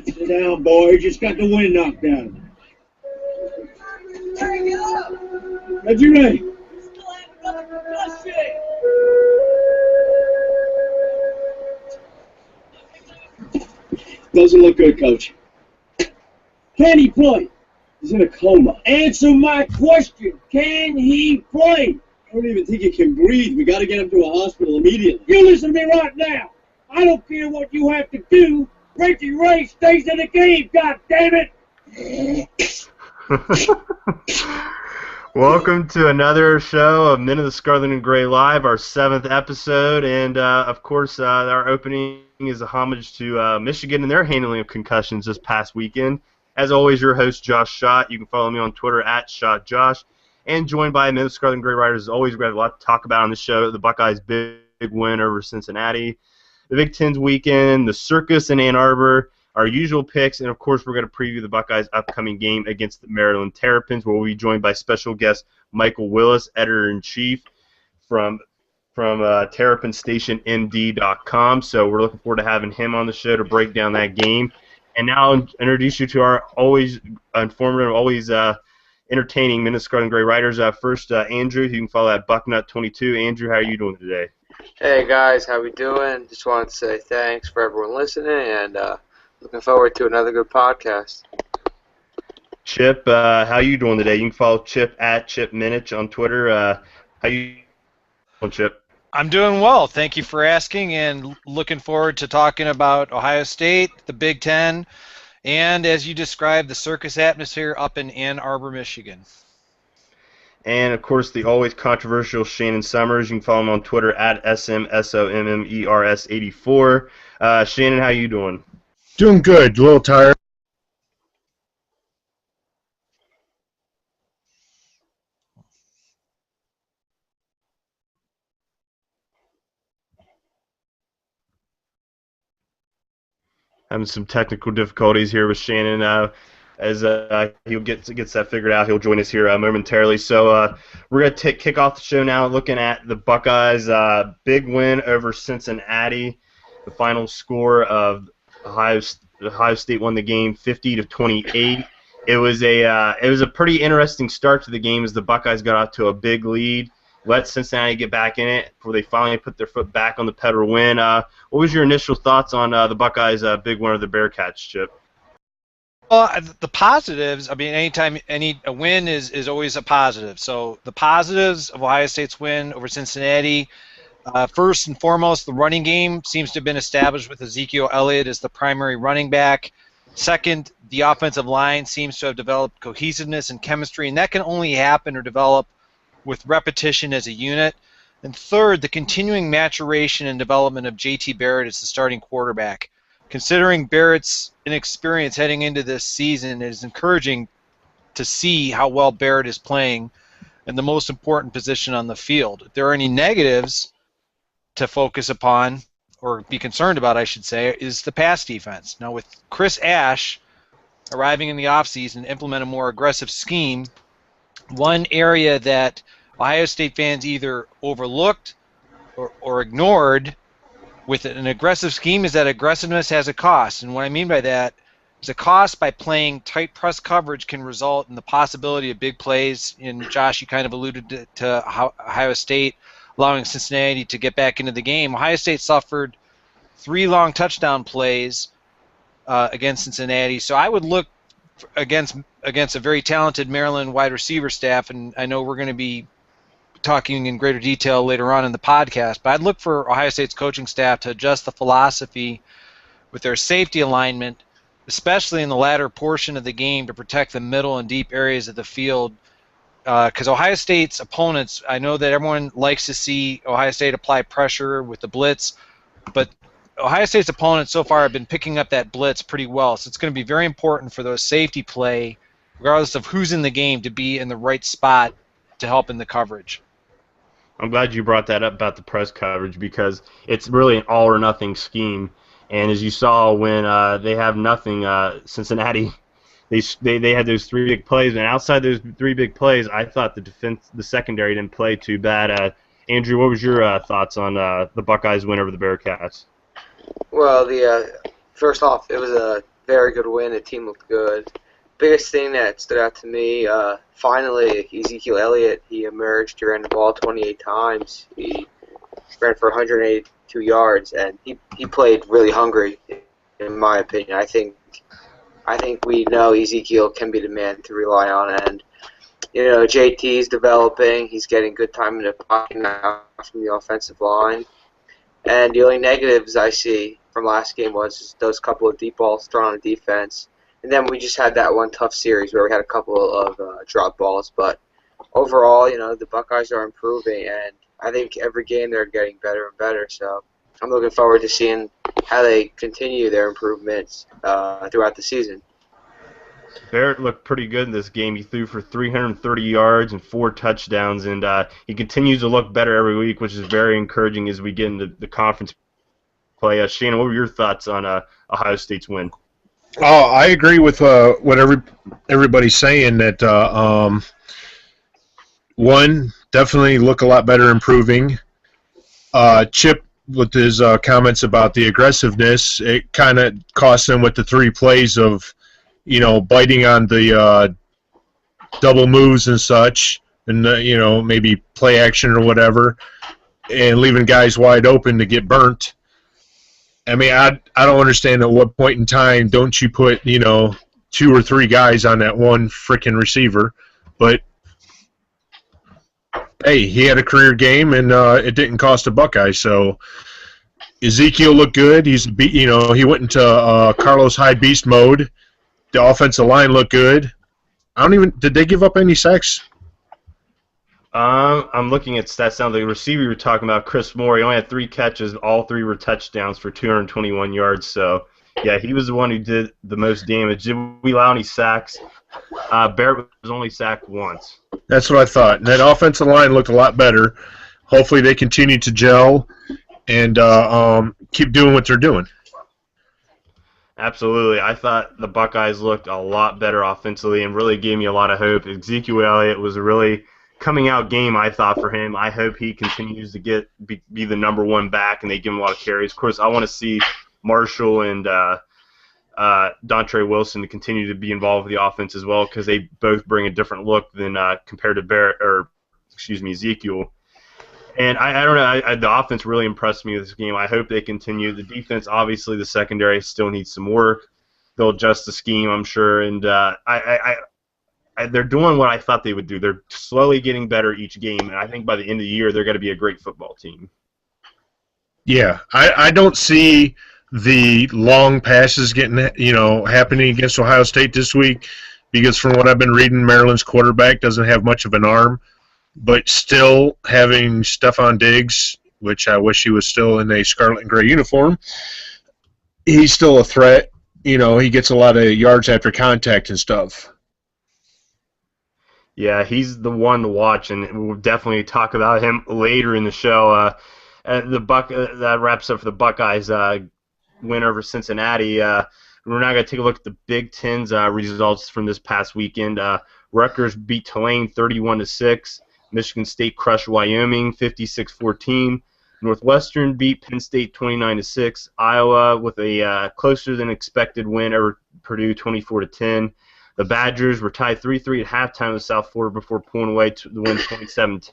Sit down, boy. You just got the wind knocked out of you. Reggie Ray. Doesn't look good, Coach. Can he play? He's in a coma. Answer my question. Can he play? I don't even think he can breathe. We got to get him to a hospital immediately. You listen to me right now. I don't care what you have to do. Reggie Ray stays in the game, God damn it! Welcome to another show of Men of the Scarlet and Gray Live, our 7th episode, and of course our opening is a homage to Michigan and their handling of concussions this past weekend. As always, your host, Josh Schott. You can follow me on Twitter at ShottJosh, and joined by Men of the Scarlet and Gray Riders. As always, we have a lot to talk about on the show. The Buckeyes' big win over Cincinnati, the Big Ten's weekend, the circus in Ann Arbor, our usual picks, and of course we're going to preview the Buckeyes' upcoming game against the Maryland Terrapins, where we'll be joined by special guest Michael Willis, editor-in-chief from Terrapin Station MD.com. So we're looking forward to having him on the show to break down that game. And now I'll introduce you to our always informative, always entertaining Men of the Scarlet and Gray Riders. First, Andrew, you can follow at Bucknut22. Andrew, how are you doing today? Hey guys, how we doing? Just wanted to say thanks for everyone listening, and looking forward to another good podcast. Chip, how you doing today? You can follow Chip at Chip Minnich on Twitter. How you doing, Chip? I'm doing well. Thank you for asking, and looking forward to talking about Ohio State, the Big Ten, and as you described, the circus atmosphere up in Ann Arbor, Michigan. And, of course, the always controversial Shannon Sommers. You can follow him on Twitter at SMSOMMERS84. Shannon, how you doing? Doing good. A little tired. Having some technical difficulties here with Shannon. As he'll gets that figured out, he'll join us here momentarily. So we're going to kick off the show now looking at the Buckeyes' big win over Cincinnati. The final score of Ohio State won the game 50-28. It was a pretty interesting start to the game as the Buckeyes got off to a big lead, let Cincinnati get back in it before they finally put their foot back on the pedal to win. What was your initial thoughts on the Buckeyes' big win of the Bearcats, Chip? Well, the positives, I mean, anytime a win is always a positive. So the positives of Ohio State's win over Cincinnati, first and foremost, the running game seems to have been established with Ezekiel Elliott as the primary running back. Second, the offensive line seems to have developed cohesiveness and chemistry, and that can only happen or develop with repetition as a unit. And third, the continuing maturation and development of J.T. Barrett as the starting quarterback. Considering Barrett's inexperience heading into this season, it is encouraging to see how well Barrett is playing in the most important position on the field. If there are any negatives to focus upon, or be concerned about, I should say, is the pass defense. Now, with Chris Ash arriving in the offseason to implement a more aggressive scheme, one area that Ohio State fans either overlooked or ignored with an aggressive scheme is that aggressiveness has a cost. And what I mean by that is a cost by playing tight press coverage can result in the possibility of big plays. And Josh, you kind of alluded to Ohio State allowing Cincinnati to get back into the game. Ohio State suffered 3 long touchdown plays against Cincinnati. So I would look against a very talented Maryland wide receiver staff, and I know we're going to be talking in greater detail later on in the podcast, but I'd look for Ohio State's coaching staff to adjust the philosophy with their safety alignment, especially in the latter portion of the game, to protect the middle and deep areas of the field. Because Ohio State's opponents, I know that everyone likes to see Ohio State apply pressure with the blitz, but Ohio State's opponents so far have been picking up that blitz pretty well. So it's going to be very important for those safety play, regardless of who's in the game, to be in the right spot to help in the coverage. I'm glad you brought that up about the press coverage because it's really an all-or-nothing scheme. And as you saw when they have nothing, Cincinnati, they had those 3 big plays. And outside those 3 big plays, I thought the secondary didn't play too bad. Andrew, what was your thoughts on the Buckeyes win over the Bearcats? Well, first off, it was a very good win. The team looked good. Biggest thing that stood out to me, finally, Ezekiel Elliott, he emerged. He ran the ball 28 times. He ran for 182 yards, and he played really hungry, in my opinion. I think we know Ezekiel can be the man to rely on, and JT's developing. He's getting good time in the pocket now from the offensive line. And the only negatives I see from last game was those couple of deep balls thrown on the defense. And then we just had that one tough series where we had a couple of drop balls. But overall, the Buckeyes are improving, and I think every game they're getting better and better. So I'm looking forward to seeing how they continue their improvements throughout the season. Barrett looked pretty good in this game. He threw for 330 yards and 4 touchdowns, and he continues to look better every week, which is very encouraging as we get into the conference play. Shannon, what were your thoughts on Ohio State's win? Oh, I agree with what everybody's saying, that one, definitely look a lot better improving. Chip, with his comments about the aggressiveness, it kind of cost them with the 3 plays of biting on the double moves and such, and maybe play action or whatever, and leaving guys wide open to get burnt. I mean, I don't understand at what point in time don't you put 2 or 3 guys on that one frickin' receiver, but hey, he had a career game, and it didn't cost a Buckeye. So Ezekiel looked good. He went into Carlos Hyde beast mode. The offensive line looked good. Did they give up any sacks? I'm looking at stats now. The receiver you were talking about, Chris Moore, he only had 3 catches. All 3 were touchdowns for 221 yards. So, yeah, he was the one who did the most damage. Did we allow any sacks? Barrett was only sacked once. That's what I thought. And that offensive line looked a lot better. Hopefully they continue to gel and keep doing what they're doing. Absolutely. I thought the Buckeyes looked a lot better offensively and really gave me a lot of hope. Ezekiel Elliott was a really coming out game, I thought, for him. I hope he continues to be the number 1 back and they give him a lot of carries. Of course, I want to see Marshall and Dontre Wilson to continue to be involved with the offense as well, because they both bring a different look than compared to Ezekiel. And I don't know, the offense really impressed me this game. I hope they continue. The defense, obviously, the secondary still needs some work. They'll adjust the scheme, I'm sure. And they're doing what I thought they would do. They're slowly getting better each game, and I think by the end of the year they're going to be a great football team. Yeah, I don't see the long passes happening against Ohio State this week, because from what I've been reading, Maryland's quarterback doesn't have much of an arm. But still having Stephon Diggs, which I wish he was still in a scarlet and gray uniform, he's still a threat. He gets a lot of yards after contact and stuff. Yeah, he's the one to watch, and we'll definitely talk about him later in the show. That wraps up for the Buckeyes win over Cincinnati. We're now going to take a look at the Big Ten's results from this past weekend. Rutgers beat Tulane 31-6. Michigan State crushed Wyoming 56-14. Northwestern beat Penn State 29-6. Iowa with a closer than expected win over Purdue 24-10. The Badgers were tied 3-3 at halftime with South Florida before pulling away to the win 27-10.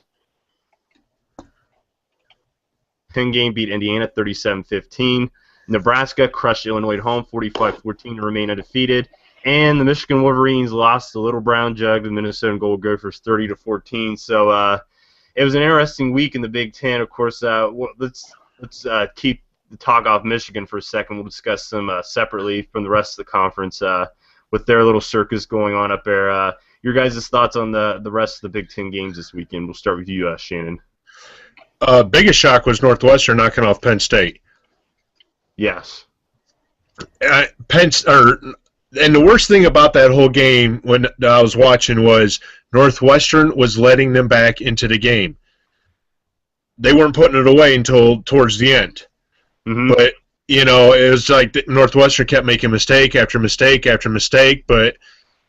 Penn game beat Indiana 37-15. Nebraska crushed Illinois at home 45-14 to remain undefeated. And the Michigan Wolverines lost the Little Brown Jug to the Minnesota Gold Gophers 30-14. So it was an interesting week in the Big Ten. Of course, let's keep the talk off Michigan for a second. We'll discuss them separately from the rest of the conference with their little circus going on up there. Your guys' thoughts on the rest of the Big Ten games this weekend? We'll start with you, Shannon. Biggest shock was Northwestern knocking off Penn State. Yes. And the worst thing about that whole game when I was watching was Northwestern was letting them back into the game. They weren't putting it away until towards the end. Mm-hmm. But, it was like Northwestern kept making mistake after mistake after mistake, but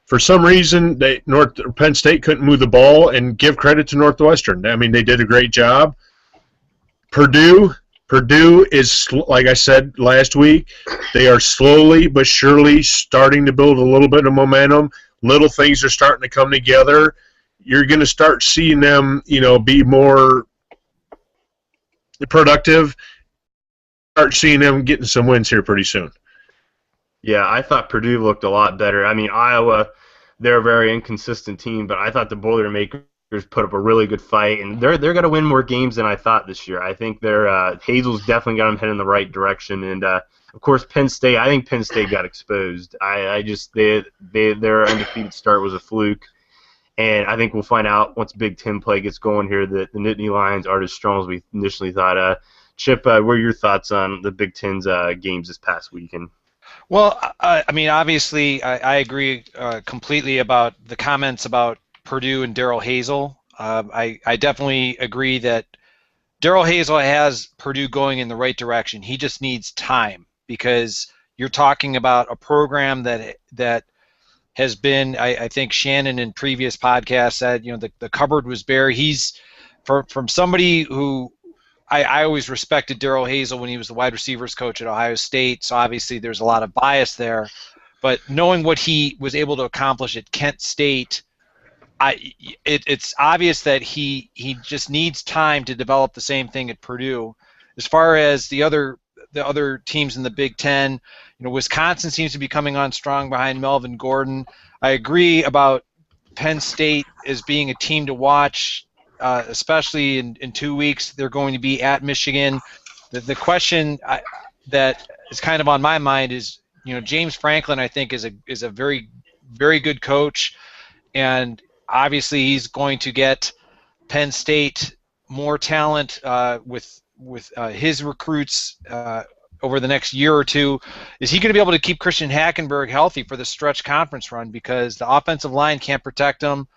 for some reason Penn State couldn't move the ball, and give credit to Northwestern. I mean, they did a great job. Purdue Purdue is, like I said last week, they are slowly but surely starting to build a little bit of momentum. Little things are starting to come together. You're going to start seeing them, be more productive. Start seeing them getting some wins here pretty soon. Yeah, I thought Purdue looked a lot better. I mean, Iowa, they're a very inconsistent team, but I thought the Boilermakers put up a really good fight, and they're going to win more games than I thought this year. I think Hazel's definitely got them heading in the right direction, and of course Penn State. I think Penn State got exposed. Their undefeated start was a fluke, and I think we'll find out once Big Ten play gets going here that the Nittany Lions aren't as strong as we initially thought. Chip, what are your thoughts on the Big Ten's games this past weekend? Well, I mean, obviously, I agree completely about the comments about Purdue and Darrell Hazel. I definitely agree that Darrell Hazel has Purdue going in the right direction. He just needs time, because you're talking about a program that has been, I think Shannon in previous podcasts said, the cupboard was bare. He's from somebody who I always respected Darrell Hazel when he was the wide receivers coach at Ohio State, so obviously there's a lot of bias there. But knowing what he was able to accomplish at Kent State, it's obvious that he just needs time to develop the same thing at Purdue. As far as the other teams in the Big Ten, Wisconsin seems to be coming on strong behind Melvin Gordon. I agree about Penn State as being a team to watch. Especially in 2 weeks, they're going to be at Michigan. The question that is kind of on my mind is, James Franklin, I think, is a very, very good coach, and obviously he's going to get Penn State more talent with his recruits over the next year or two. Is he going to be able to keep Christian Hackenberg healthy for the stretch conference run, because the offensive line can't protect him?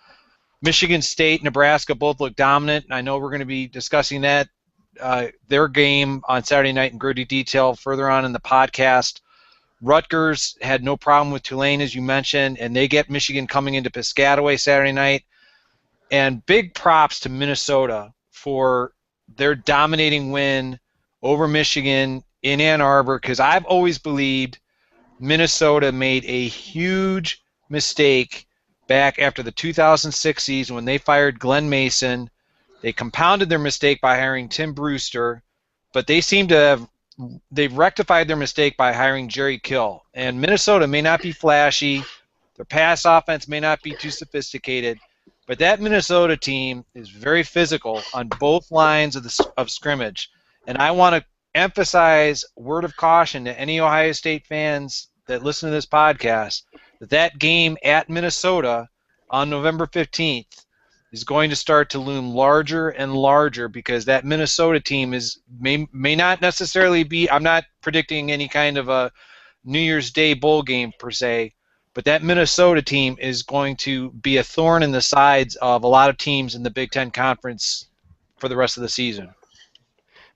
Michigan State, Nebraska both look dominant, and I know we're going to be discussing that their game on Saturday night in gritty detail further on in the podcast. Rutgers had no problem with Tulane, as you mentioned, and they get Michigan coming into Piscataway Saturday night. And big props to Minnesota for their dominating win over Michigan in Ann Arbor, because I've always believed Minnesota made a huge mistake back after the 2006 season when they fired Glenn Mason. They compounded their mistake by hiring Tim Brewster, but they seem to they've rectified their mistake by hiring Jerry Kill. And Minnesota may not be flashy, their pass offense may not be too sophisticated, but that Minnesota team is very physical on both lines of scrimmage. And I want to emphasize, word of caution to any Ohio State fans that listen to this podcast, that game at Minnesota on November 15th is going to start to loom larger and larger, because that Minnesota team may not necessarily be, I'm not predicting any kind of a New Year's Day bowl game per se, but that Minnesota team is going to be a thorn in the sides of a lot of teams in the Big Ten Conference for the rest of the season.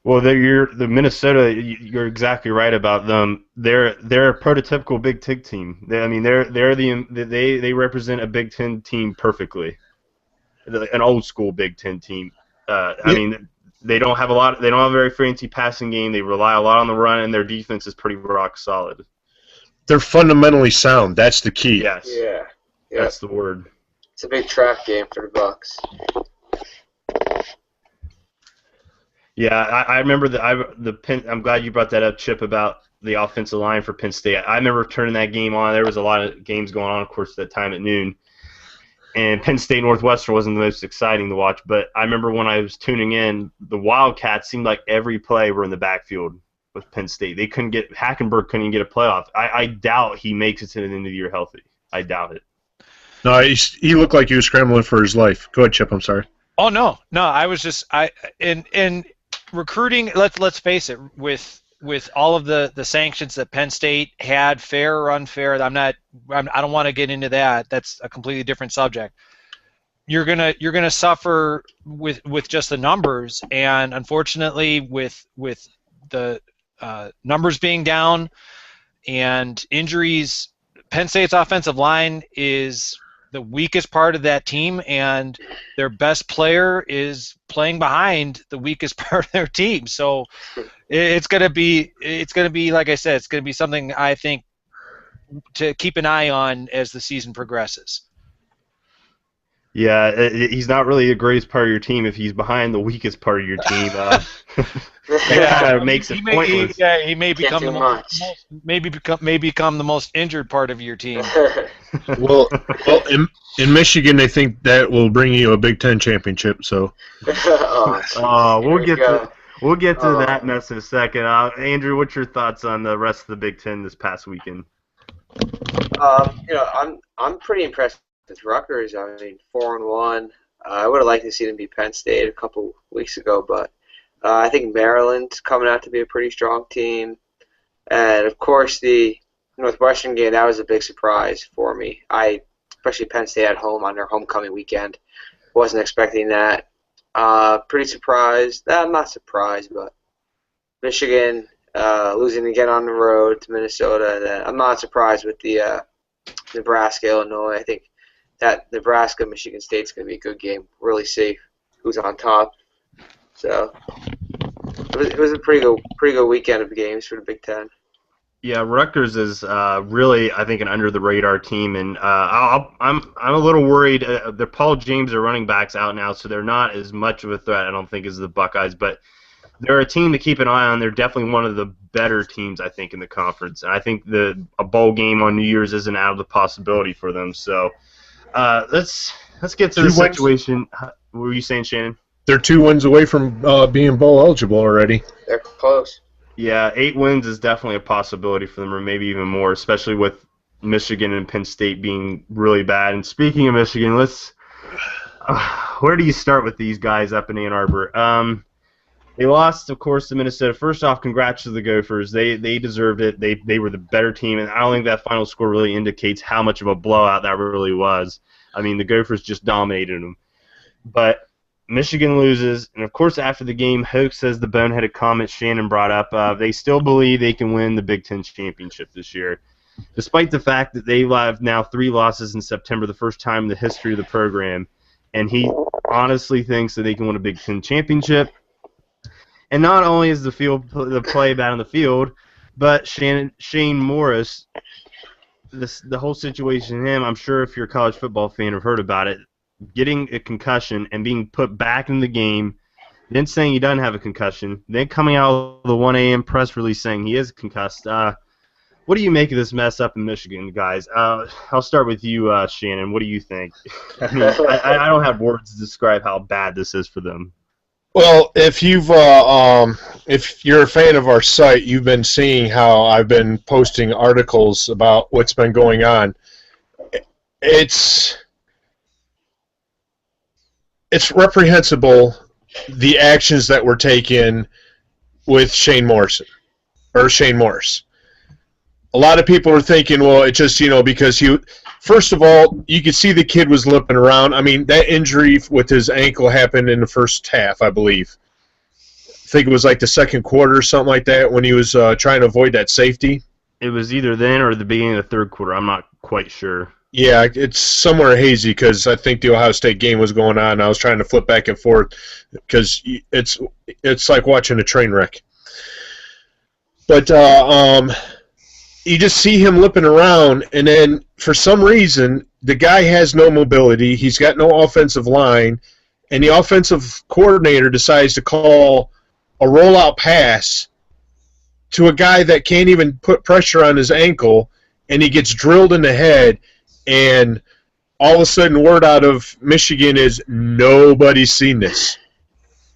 Well, the Minnesota. You're exactly right about them. They're a prototypical Big Ten team. They represent a Big Ten team perfectly, an old school Big Ten team. I mean, they don't have a very fancy passing game. They rely a lot on the run, and their defense is pretty rock solid. They're fundamentally sound. That's the key. Yes. Yeah. That's the word. It's a big trap game for the Bucks. Yeah, I remember I'm glad you brought that up, Chip, about the offensive line for Penn State. I remember turning that game on. There was a lot of games going on, of course, at that time at noon. And Penn State Northwestern wasn't the most exciting to watch, but I remember when I was tuning in, the Wildcats seemed like every play were in the backfield with Penn State. Hackenberg couldn't even get a playoff. I doubt he makes it to the end of the year healthy. I doubt it. No, he looked like he was scrambling for his life. Go ahead, Chip. I'm sorry. Oh no, I was just in recruiting. Let's face it, with all of the sanctions that Penn State had, fair or unfair, I don't want to get into that. That's a completely different subject. You're gonna suffer with just the numbers, and unfortunately, with the numbers being down and injuries, Penn State's offensive line is the weakest part of that team, and their best player is playing behind the weakest part of their team. So it's gonna be like I said, it's gonna be something I think to keep an eye on as the season progresses. Yeah, he's not really the greatest part of your team if he's behind the weakest part of your team. That kind of makes it pointless. He may become the most injured part of your team. well, in Michigan, they think that will bring you a Big Ten championship. So, we'll get to that mess in a second. Andrew, what's your thoughts on the rest of the Big Ten this past weekend? I'm pretty impressed with Rutgers. I mean, 4-1. I would have liked to see them beat Penn State a couple weeks ago, but I think Maryland's coming out to be a pretty strong team. And, of course, the Northwestern game, that was a big surprise for me. Especially Penn State at home on their homecoming weekend. Wasn't expecting that. Pretty surprised. I'm not surprised, but Michigan losing again on the road to Minnesota. And then I'm not surprised with the Nebraska, Illinois. I think that Nebraska-Michigan State's going to be a good game. Really safe. Who's on top? So it was a pretty good weekend of games for the Big Ten. Yeah, Rutgers is really, I think, an under-the-radar team, and I'm a little worried. The Paul James are running backs out now, so they're not as much of a threat, I don't think, as the Buckeyes. But they're a team to keep an eye on. They're definitely one of the better teams, I think, in the conference. And I think a bowl game on New Year's isn't out of the possibility for them. So let's get to the situation. What were you saying, Shannon? They're 2 wins away from being bowl eligible already. They're close. Yeah, 8 wins is definitely a possibility for them, or maybe even more, especially with Michigan and Penn State being really bad. And speaking of Michigan, where do you start with these guys up in Ann Arbor? They lost, of course, to Minnesota. First off, congrats to the Gophers. They deserved it. They were the better team, and I don't think that final score really indicates how much of a blowout that really was. I mean, the Gophers just dominated them. But Michigan loses, and of course after the game, Hoke says the boneheaded comment Shannon brought up. They still believe they can win the Big Ten championship this year, despite the fact that they have now 3 losses in September, the first time in the history of the program. And he honestly thinks that they can win a Big Ten championship. And not only is the play bad on the field, but Shane Morris, the whole situation in him, I'm sure if you're a college football fan have heard about it, getting a concussion and being put back in the game, then saying he doesn't have a concussion, then coming out of the 1 a.m. press release saying he is concussed. What do you make of this mess up in Michigan, guys? I'll start with you, Shannon. What do you think? I mean, I don't have words to describe how bad this is for them. Well, if you're a fan of our site, you've been seeing how I've been posting articles about what's been going on. It's reprehensible, the actions that were taken with Shane Morris. A lot of people are thinking, well, it's just, because first of all, you could see the kid was limping around. I mean, that injury with his ankle happened in the first half, I believe. I think it was like the second quarter or something like that when he was trying to avoid that safety. It was either then or the beginning of the third quarter. I'm not quite sure. Yeah, it's somewhere hazy because I think the Ohio State game was going on. I was trying to flip back and forth because it's like watching a train wreck. But you just see him limping around, and then for some reason the guy has no mobility. He's got no offensive line, and the offensive coordinator decides to call a rollout pass to a guy that can't even put pressure on his ankle, and he gets drilled in the head. And all of a sudden, word out of Michigan is nobody's seen this.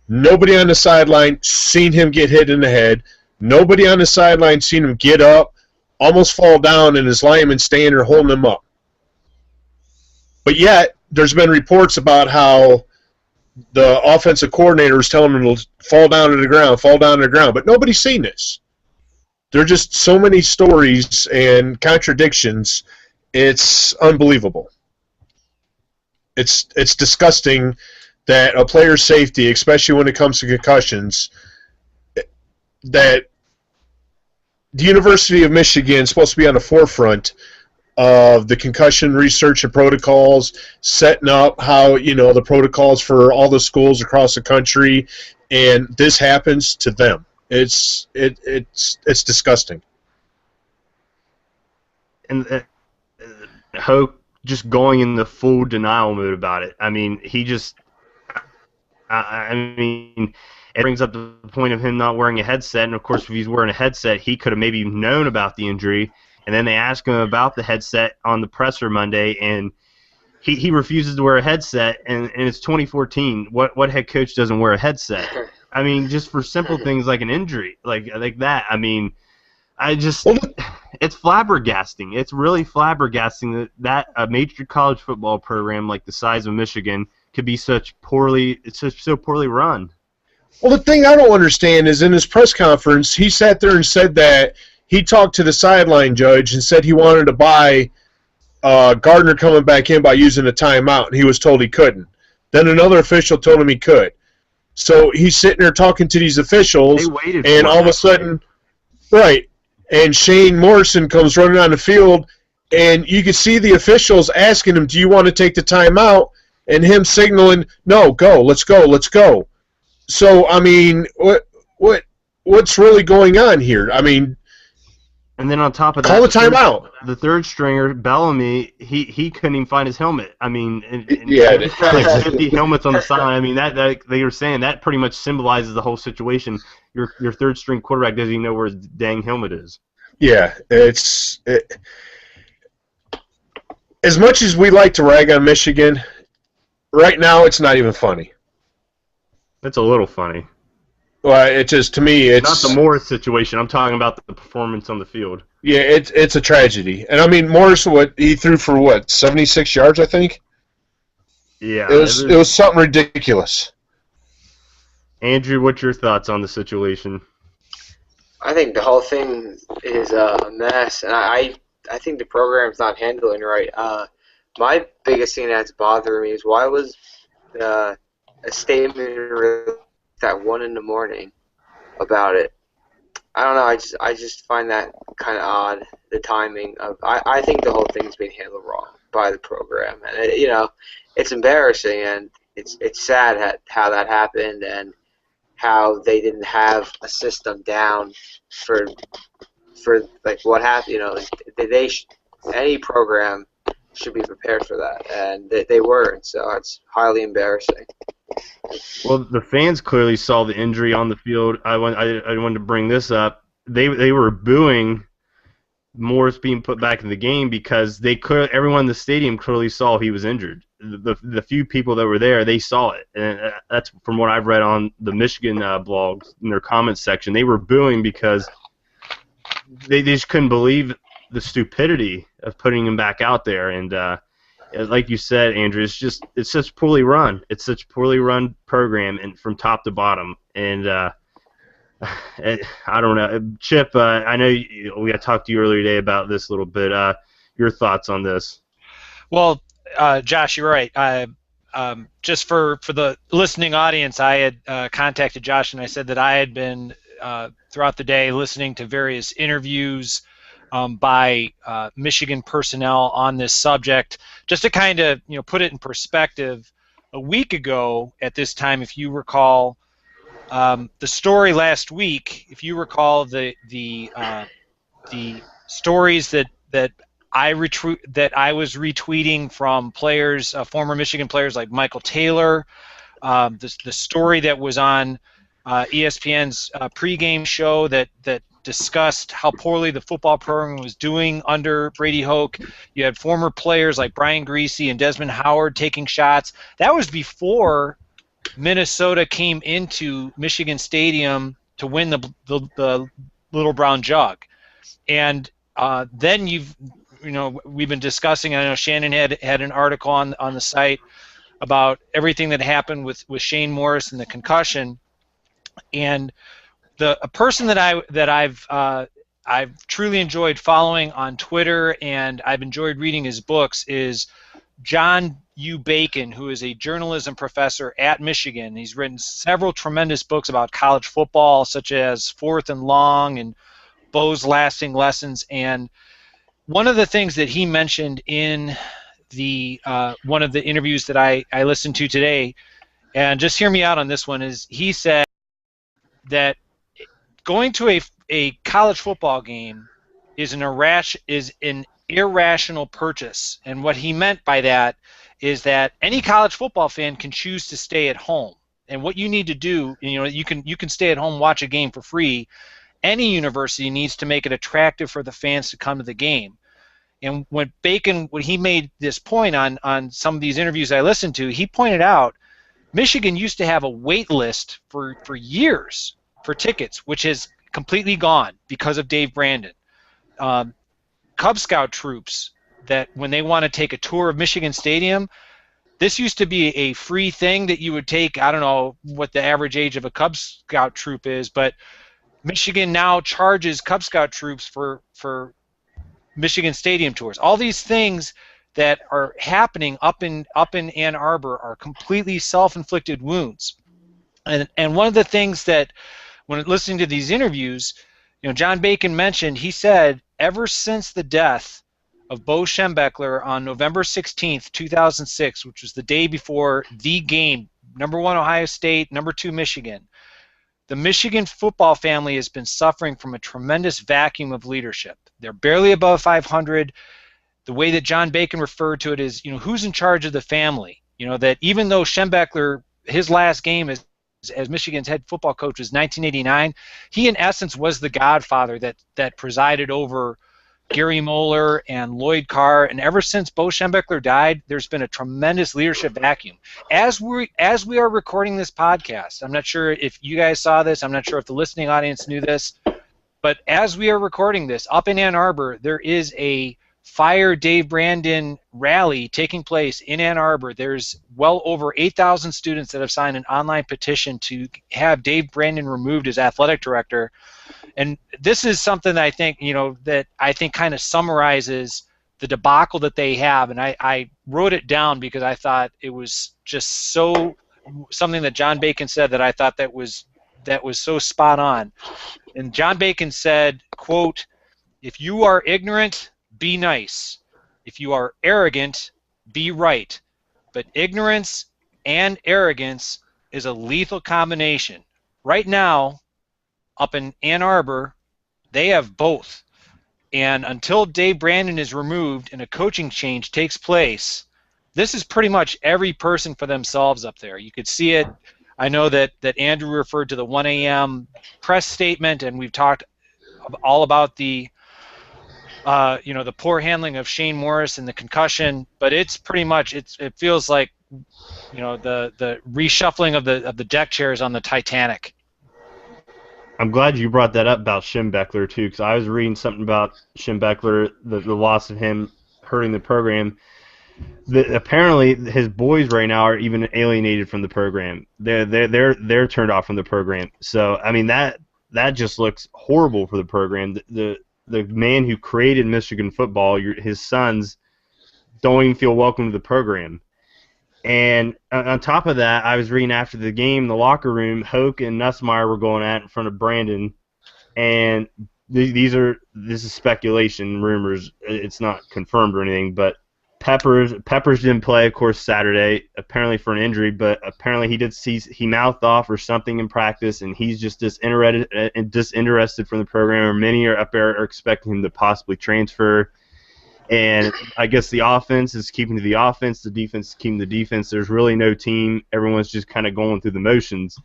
Nobody on the sideline seen him get hit in the head. Nobody on the sideline seen him get up, almost fall down, and his lineman standing there holding him up. But yet, there's been reports about how the offensive coordinator was telling him to fall down to the ground, but nobody's seen this. There are just so many stories and contradictions. It's unbelievable. It's disgusting that a player's safety, especially when it comes to concussions, that the University of Michigan is supposed to be on the forefront of the concussion research and protocols, setting up how, the protocols for all the schools across the country, and this happens to them. It's disgusting. And Hope just going in the full denial mode about it. I mean, it brings up the point of him not wearing a headset, and of course, if he's wearing a headset, he could have maybe known about the injury. And then they ask him about the headset on the presser Monday, and he refuses to wear a headset, and it's 2014. What head coach doesn't wear a headset? I mean, just for simple things like an injury, like that. I mean, it's flabbergasting. It's really flabbergasting that a major college football program like the size of Michigan could be so poorly run. Well, the thing I don't understand is in his press conference, he sat there and said that he talked to the sideline judge and said he wanted to buy Gardner coming back in by using a timeout, and he was told he couldn't. Then another official told him he could. So he's sitting there talking to these officials, and all of a sudden, right, and Shane Morrison comes running on the field, and you can see the officials asking him, do you want to take the timeout? And him signaling, no, go, let's go, let's go. So, I mean, what's really going on here? I mean, and then on top of that, call the timeout. The third stringer, Bellamy, he couldn't even find his helmet. I mean, like 50 helmets on the sideline. I mean, that they were saying that pretty much symbolizes the whole situation. Your third string quarterback doesn't even know where his dang helmet is. Yeah, as much as we like to rag on Michigan, right now it's not even funny. It's a little funny. Well, it just, to me, it's not the Morris situation. I'm talking about the performance on the field. Yeah, it's a tragedy. And I mean, Morris, he threw for 76 yards, I think. Yeah, it was something ridiculous. Andrew, what's your thoughts on the situation? I think the whole thing is a mess, and I think the program's not handling it right. My biggest thing that's bothering me is why was a statement released at 1 a.m. about it. I don't know. I just find that kind of odd. The timing of I think the whole thing's being handled wrong by the program, and it's embarrassing, and it's sad how that happened and how they didn't have a system down for like what happened. Any program should be prepared for that, and they weren't. So it's highly embarrassing. Well, the fans clearly saw the injury on the field. I wanted to bring this up. They were booing Morris being put back in the game because everyone in the stadium clearly saw he was injured. The few people that were there, they saw it, and that's from what I've read on the Michigan blogs in their comments section. They were booing because they just couldn't believe the stupidity of putting him back out there. And like you said, Andrew, it's such poorly run. It's such a poorly run program, and from top to bottom. And I don't know, Chip. I know we got to talk to you earlier today about this a little bit. Your thoughts on this? Well, Josh, you're right. Just for the listening audience, I had contacted Josh and I said that I had been throughout the day listening to various interviews by Michigan personnel on this subject. Just to kind of put it in perspective, a week ago at this time, if you recall, the story last week, if you recall the stories that I was retweeting from players, former Michigan players like Michael Taylor, the story that was on ESPN's pregame show that discussed how poorly the football program was doing under Brady Hoke. You had former players like Brian Griese and Desmond Howard taking shots. That was before Minnesota came into Michigan Stadium to win the Little Brown Jug. And then we've been discussing, I know Shannon had an article on the site about everything that happened with Shane Morris and the concussion. And a person that I've truly enjoyed following on Twitter, and I've enjoyed reading his books, is John U. Bacon, who is a journalism professor at Michigan. He's written several tremendous books about college football, such as Fourth and Long and Bo's Lasting Lessons. And one of the things that he mentioned in the one of the interviews that I listened to today, and just hear me out on this one, is he said that going to a college football game is an irrational purchase, and what he meant by that is that any college football fan can choose to stay at home, and what you need to do, you can stay at home, watch a game for free. Any university needs to make it attractive for the fans to come to the game. And when he made this point on some of these interviews I listened to, he pointed out Michigan used to have a wait list for years for tickets, which is completely gone because of Dave Brandon. Cub Scout troops, that when they want to take a tour of Michigan Stadium, this used to be a free thing that you would take. I don't know what the average age of a Cub Scout troop is, but Michigan now charges Cub Scout troops for Michigan Stadium tours. All these things that are happening up in Ann Arbor are completely self-inflicted wounds. And one of the things that, when listening to these interviews, John Bacon mentioned, he said, ever since the death of Bo Schembechler on November 16th, 2006, which was the day before the game, number 1 Ohio State, number 2 Michigan, the Michigan football family has been suffering from a tremendous vacuum of leadership. They're barely above 500. The way that John Bacon referred to it is, who's in charge of the family? That even though Schembechler, his last game as Michigan's head football coach was 1989, he in essence was the godfather that presided over Gary Moeller and Lloyd Carr, and ever since Bo Schembechler died, there's been a tremendous leadership vacuum. As we are recording this podcast, I'm not sure if you guys saw this, I'm not sure if the listening audience knew this, but as we are recording this, up in Ann Arbor, there is a Fire Dave Brandon rally taking place in Ann Arbor. There's well over 8,000 students that have signed an online petition to have Dave Brandon removed as athletic director. And this is something that I think kind of summarizes the debacle that they have. And I wrote it down because I thought it was just something that John Bacon said that I thought that was so spot on. And John Bacon said, quote, "If you are ignorant, be nice. If you are arrogant, be right. But ignorance and arrogance is a lethal combination. Right now, up in Ann Arbor, they have both. And until Dave Brandon is removed and a coaching change takes place, this is pretty much every person for themselves up there. You could see it. I know that Andrew referred to the 1 a.m. press statement, and we've talked all about the the poor handling of Shane Morris and the concussion, but it's pretty much it feels like the reshuffling of the deck chairs on the Titanic. I'm glad you brought that up about Schembechler too, because I was reading something about Schembechler, the loss of him hurting the program. Apparently his boys right now are even alienated from the program. They're turned off from the program. So I mean that just looks horrible for the program. The man who created Michigan football, his sons, don't even feel welcome to the program. And on top of that, I was reading after the game in the locker room, Hoke and Nussmeier were going at it in front of Brandon, and this is speculation, rumors. It's not confirmed or anything, but Peppers didn't play, of course, Saturday, apparently for an injury, but apparently he mouthed off or something in practice, and he's just disinterested from the program, or many are up there are expecting him to possibly transfer. And I guess the offense is keeping to the offense, the defense is keeping the defense. There's really no team. Everyone's just kind of going through the motions.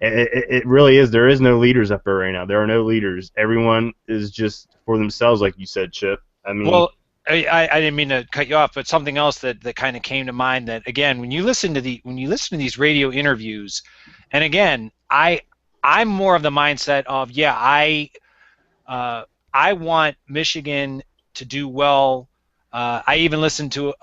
It really is. There is no leaders up there right now. There are no leaders. Everyone is just for themselves, like you said, Chip. I mean, well, I didn't mean to cut you off, but something else that kind of came to mind, that again, when you listen to these radio interviews, and again, I'm more of the mindset of I want Michigan to do well. I even listened to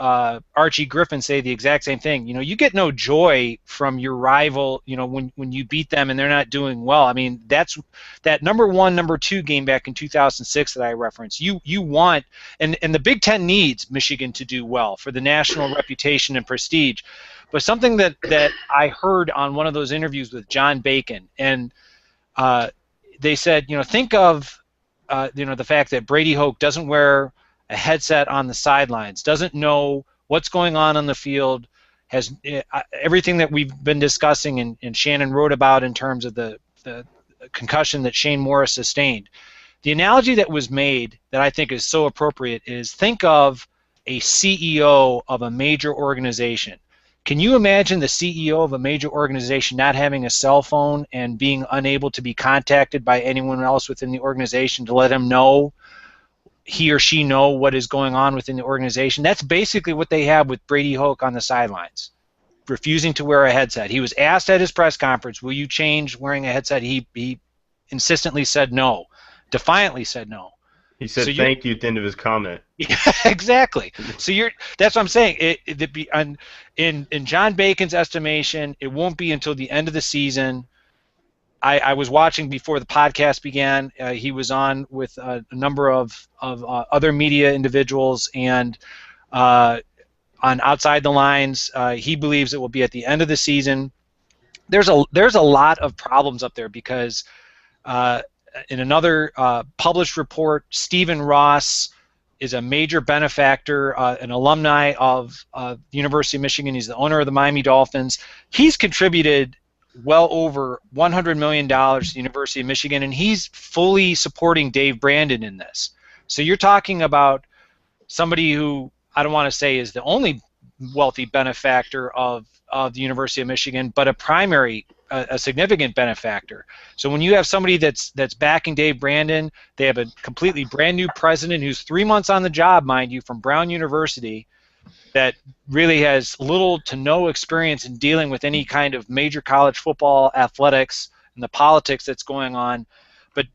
Archie Griffin say the exact same thing. You get no joy from your rival, when you beat them and they're not doing well. I mean, that's that number 1, number 2 game back in 2006 that I referenced. You want, and the Big Ten needs Michigan to do well for the national reputation and prestige. But something that I heard on one of those interviews with John Bacon, and they said, think of the fact that Brady Hoke doesn't wear a headset on the sidelines, doesn't know what's going on the field, has everything that we've been discussing and Shannon wrote about in terms of the concussion that Shane Morris sustained. The analogy that was made that I think is so appropriate is think of a CEO of a major organization. Can you imagine the CEO of a major organization not having a cell phone and being unable to be contacted by anyone else within the organization to let him know, he or she know what is going on within the organization? That's basically what they have with Brady Hoke on the sidelines, refusing to wear a headset. He was asked at his press conference, will you change wearing a headset? He insistently said no, defiantly said no. He said thank you at the end of his comment. Yeah, exactly. So that's what I'm saying. In John Bacon's estimation, it won't be until the end of the season. I was watching before the podcast began. He was on with a number of other media individuals, and on Outside the Lines, he believes it will be at the end of the season. There's a lot of problems up there because in another published report, Stephen Ross is a major benefactor, an alumni of the University of Michigan. He's the owner of the Miami Dolphins. He's contributed well over $100 million to the University of Michigan, and he's fully supporting Dave Brandon in this. So you're talking about somebody who I don't want to say is the only wealthy benefactor of the University of Michigan, but a significant benefactor. So when you have somebody that's backing Dave Brandon, they have a completely brand new president who's 3 months on the job, mind you, from Brown University, that really has little to no experience in dealing with any kind of major college football athletics and the politics that's going on. But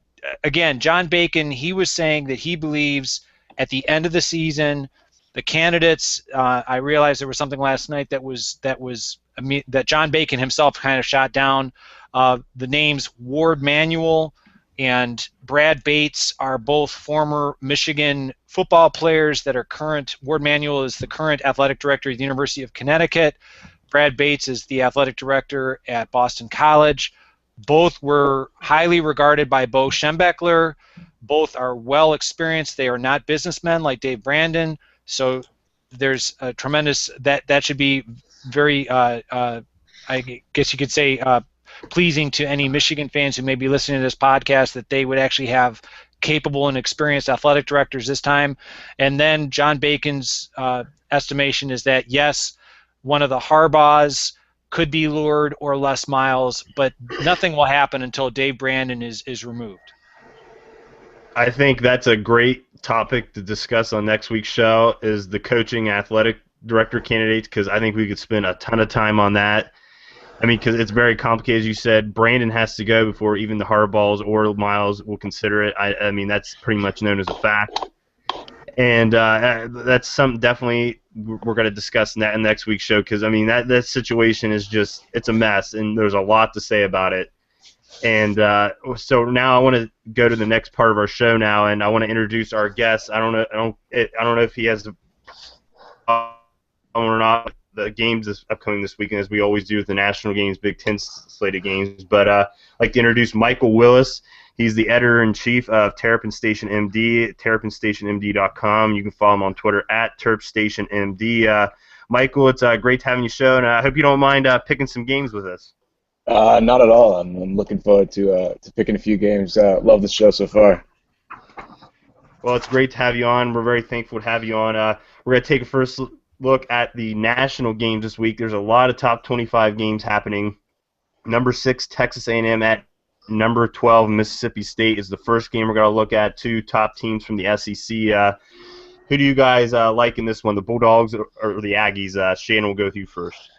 again, John Bacon, he was saying that he believes at the end of the season, the candidates, I realized there was something last night that John Bacon himself kind of shot down. The names Ward Manuel and Brad Bates are both former Michigan football players that are current. Ward Manuel is the current athletic director of the University of Connecticut. Brad Bates is the athletic director at Boston College. Both were highly regarded by Bo Schembechler. Both are well experienced. They are not businessmen like Dave Brandon. So there's a tremendous that should be very I guess you could say pleasing to any Michigan fans who may be listening to this podcast, that they would actually have capable and experienced athletic directors this time. And then John Bacon's estimation is that yes, one of the Harbaughs could be lured or Les Miles, but nothing will happen until Dave Brandon is removed. I think that's a great topic to discuss on next week's show, is the coaching athletic director candidates, because I think we could spend a ton of time on that. I mean, because it's very complicated. As you said, Brandon has to go before even the Harbaughs or Miles will consider it. I mean, that's pretty much known as a fact. And that's something definitely we're going to discuss in next week's show, because, I mean, that situation is just, it's a mess, and there's a lot to say about it. And so now I want to go to the next part of our show now, and I want to introduce our guest. I don't know if he has or not the games upcoming this weekend, as we always do with the national games, Big Ten slated games. But I'd like to introduce Michael Willis. He's the editor-in-chief of Terrapin Station MD at terrapinstationmd.com. You can follow him on Twitter at terpstationmd. Michael, it's great having you show, and I hope you don't mind picking some games with us. Not at all. I'm looking forward to picking a few games. Love the show so far. Well, it's great to have you on. We're very thankful to have you on. We're going to take a first look at the national games this week. There's a lot of top 25 games happening. Number 6, Texas A&M at number 12, Mississippi State is the first game we're going to look at. Two top teams from the SEC. Who do you guys like in this one, the Bulldogs or the Aggies? Shannon will go with you first.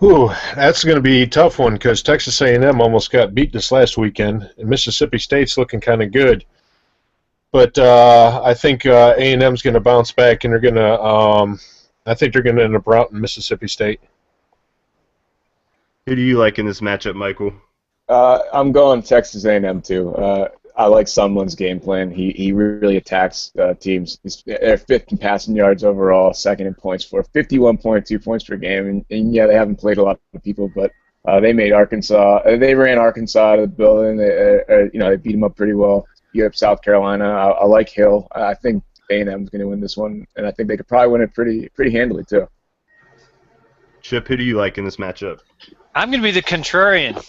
Ooh, that's going to be a tough one, because Texas A&M almost got beat this last weekend, and Mississippi State's looking kind of good. But I think A&M's going to bounce back, and they're going to I think they're going to end up routing Mississippi State. Who do you like in this matchup, Michael? I'm going Texas A&M too. I like Sumlin's game plan. He really attacks teams. They're 5th in passing yards overall, 2nd in points for 51.2 points per game. And yeah, they haven't played a lot of people, but they made Arkansas. They ran Arkansas out of the building. They beat them up pretty well. You have South Carolina. I like Hill. I think A&M's going to win this one, and I think they could probably win it pretty handily too. Chip, who do you like in this matchup? I'm going to be the contrarian.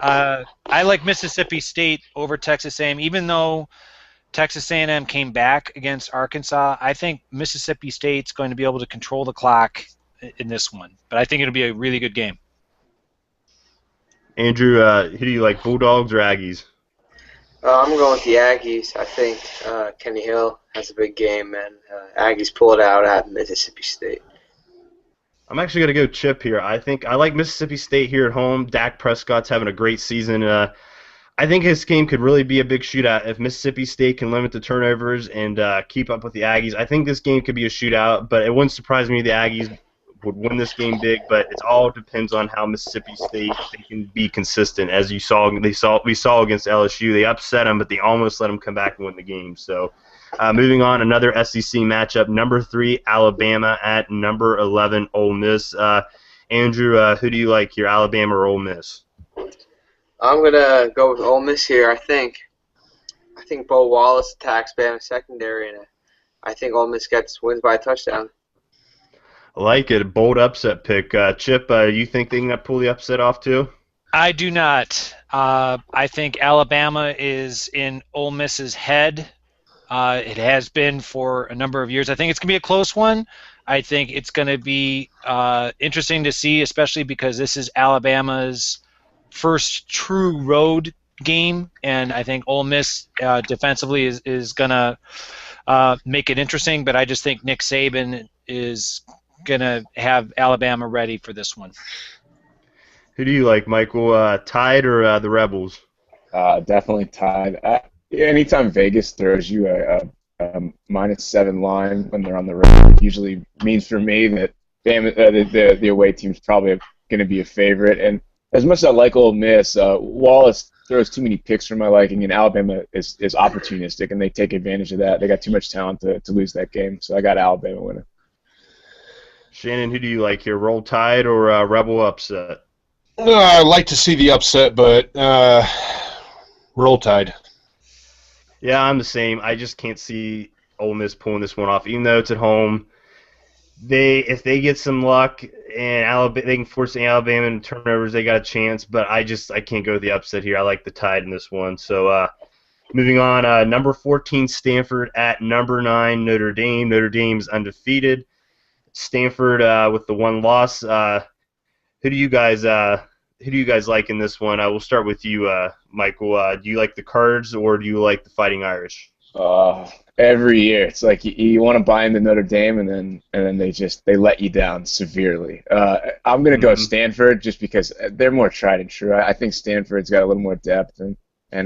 I like Mississippi State over Texas A&M, even though Texas A&M came back against Arkansas. I think Mississippi State's going to be able to control the clock in this one, but I think it'll be a really good game. Andrew, who do you like, Bulldogs or Aggies? I'm going with the Aggies. I think Kenny Hill has a big game, and Aggies pull it out at Mississippi State. I'm actually going to go Chip here. I like Mississippi State here at home. Dak Prescott's having a great season. I think this game could really be a big shootout if Mississippi State can limit the turnovers and keep up with the Aggies. I think this game could be a shootout, but it wouldn't surprise me if the Aggies would win this game big. But it all depends on how Mississippi State can be consistent. As we saw against LSU, they upset them, but they almost let them come back and win the game. So. Moving on, another SEC matchup, number 3 Alabama at number 11 Ole Miss. Andrew, who do you like here, Alabama or Ole Miss? I'm gonna go with Ole Miss here. I think Bo Wallace attacks Bama secondary, and I think Ole Miss wins by a touchdown. I like it, a bold upset pick. Chip, you think they can pull the upset off too? I do not. I think Alabama is in Ole Miss's head. It has been for a number of years. I think it's going to be a close one. I think it's going to be interesting to see, especially because this is Alabama's first true road game, and I think Ole Miss defensively is going to make it interesting, but I just think Nick Saban is going to have Alabama ready for this one. Who do you like, Michael, Tide or the Rebels? Definitely Tide. Anytime Vegas throws you a -7 line when they're on the road, it usually means for me that the away team's probably going to be a favorite. And as much as I like Ole Miss, Wallace throws too many picks for my liking, and Alabama is opportunistic, and they take advantage of that. They got too much talent to lose that game, so I got Alabama winning. Shannon, who do you like here, Roll Tide or Rebel upset? I'd like to see the upset, but Roll Tide. Yeah, I'm the same. I just can't see Ole Miss pulling this one off, even though it's at home. If they get some luck and they can force Alabama into turnovers, they got a chance. But I can't go with the upset here. I like the Tide in this one. So moving on, number 14 Stanford at number 9 Notre Dame. Notre Dame's undefeated. Stanford with the one loss. Who do you guys like in this one? We'll start with you, Michael. Do you like the Cards or do you like the Fighting Irish? Every year, it's like you want to buy into Notre Dame, and then they let you down severely. I'm gonna go Stanford just because they're more tried and true. I think Stanford's got a little more depth, and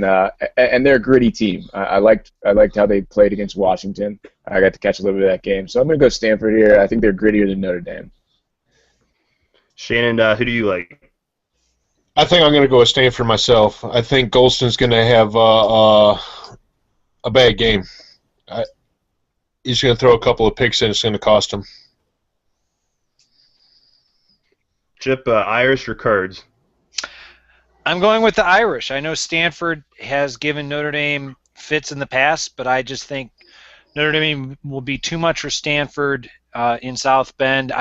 they're a gritty team. I liked how they played against Washington. I got to catch a little bit of that game, so I'm gonna go Stanford here. I think they're grittier than Notre Dame. Shannon, who do you like? I think I'm going to go with Stanford myself. I think Golston's going to have a bad game. He's going to throw a couple of picks in. It's going to cost him. Chip, Irish or Cards? I'm going with the Irish. I know Stanford has given Notre Dame fits in the past, but I just think Notre Dame will be too much for Stanford in South Bend.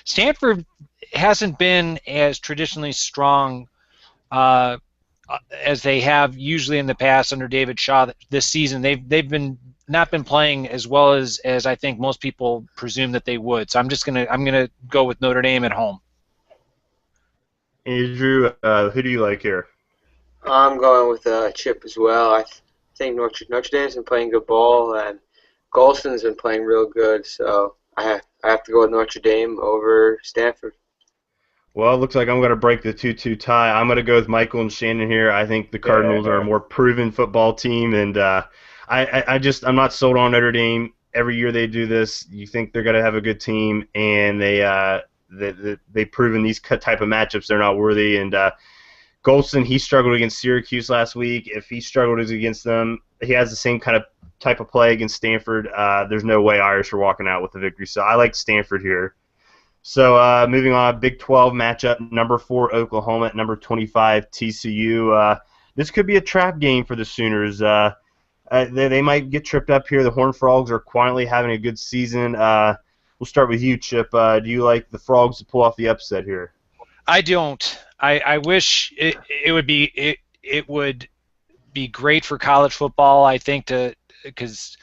Stanford hasn't been as traditionally strong as they have usually in the past under David Shaw. This season, they've not been playing as well as I think most people presume that they would. So I'm gonna go with Notre Dame at home. Andrew, who do you like here? I'm going with Chip as well. I think Notre Dame's been playing good ball, and Golston's been playing real good. So I have to go with Notre Dame over Stanford. Well, it looks like I'm going to break the 2-2 tie. I'm going to go with Michael and Shannon here. I think the Cardinals are a more proven football team, and I'm not sold on Notre Dame. Every year they do this, you think they're going to have a good team, and they've proven these type of matchups they're not worthy. And Golston, he struggled against Syracuse last week. If he struggled against them, he has the same kind of type of play against Stanford. There's no way Irish are walking out with the victory. So I like Stanford here. So moving on, Big 12 matchup, number 4 Oklahoma at number 25 TCU. This could be a trap game for the Sooners. They might get tripped up here. The Horned Frogs are quietly having a good season. We'll start with you, Chip. Do you like the Frogs to pull off the upset here? I don't. I wish it would be great for college football. I think because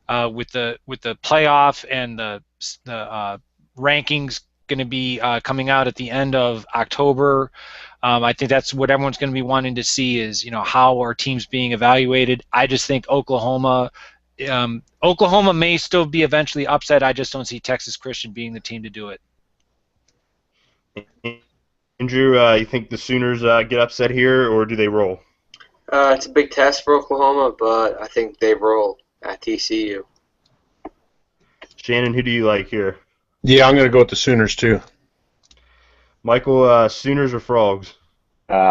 with the playoff and the rankings going to be coming out at the end of October. I think that's what everyone's going to be wanting to see is, how are teams being evaluated. I just think Oklahoma may still be eventually upset. I just don't see Texas Christian being the team to do it. Andrew, you think the Sooners get upset here, or do they roll? It's a big test for Oklahoma, but I think they roll at TCU. Shannon, who do you like here? Yeah, I'm going to go with the Sooners, too. Michael, Sooners or Frogs?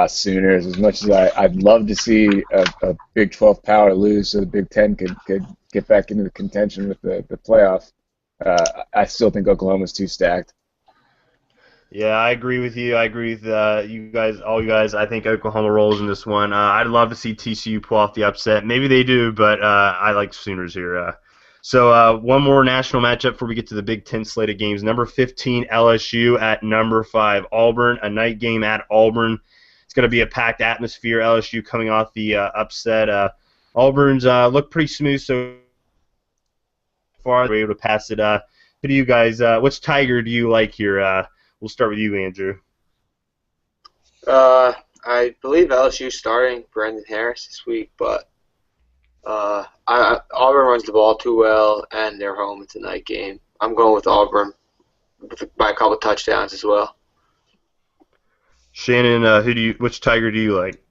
Sooners. As much as I'd love to see a Big 12 power lose so the Big 10 could get back into the contention with the playoff, I still think Oklahoma's too stacked. Yeah, I agree with you. I agree with all you guys. I think Oklahoma rolls in this one. I'd love to see TCU pull off the upset. Maybe they do, but I like Sooners here. So one more national matchup before we get to the Big Ten slate of games. Number 15, LSU at number 5, Auburn. A night game at Auburn. It's going to be a packed atmosphere. LSU coming off the upset. Auburn's look pretty smooth so far. They're able to pass it. Who do you guys? Which Tiger do you like here? We'll start with you, Andrew. I believe LSU's starting Brandon Harris this week, but Auburn runs the ball too well, and they're home. It's a night game. I'm going with Auburn by a couple touchdowns as well. Shannon, which Tiger do you like?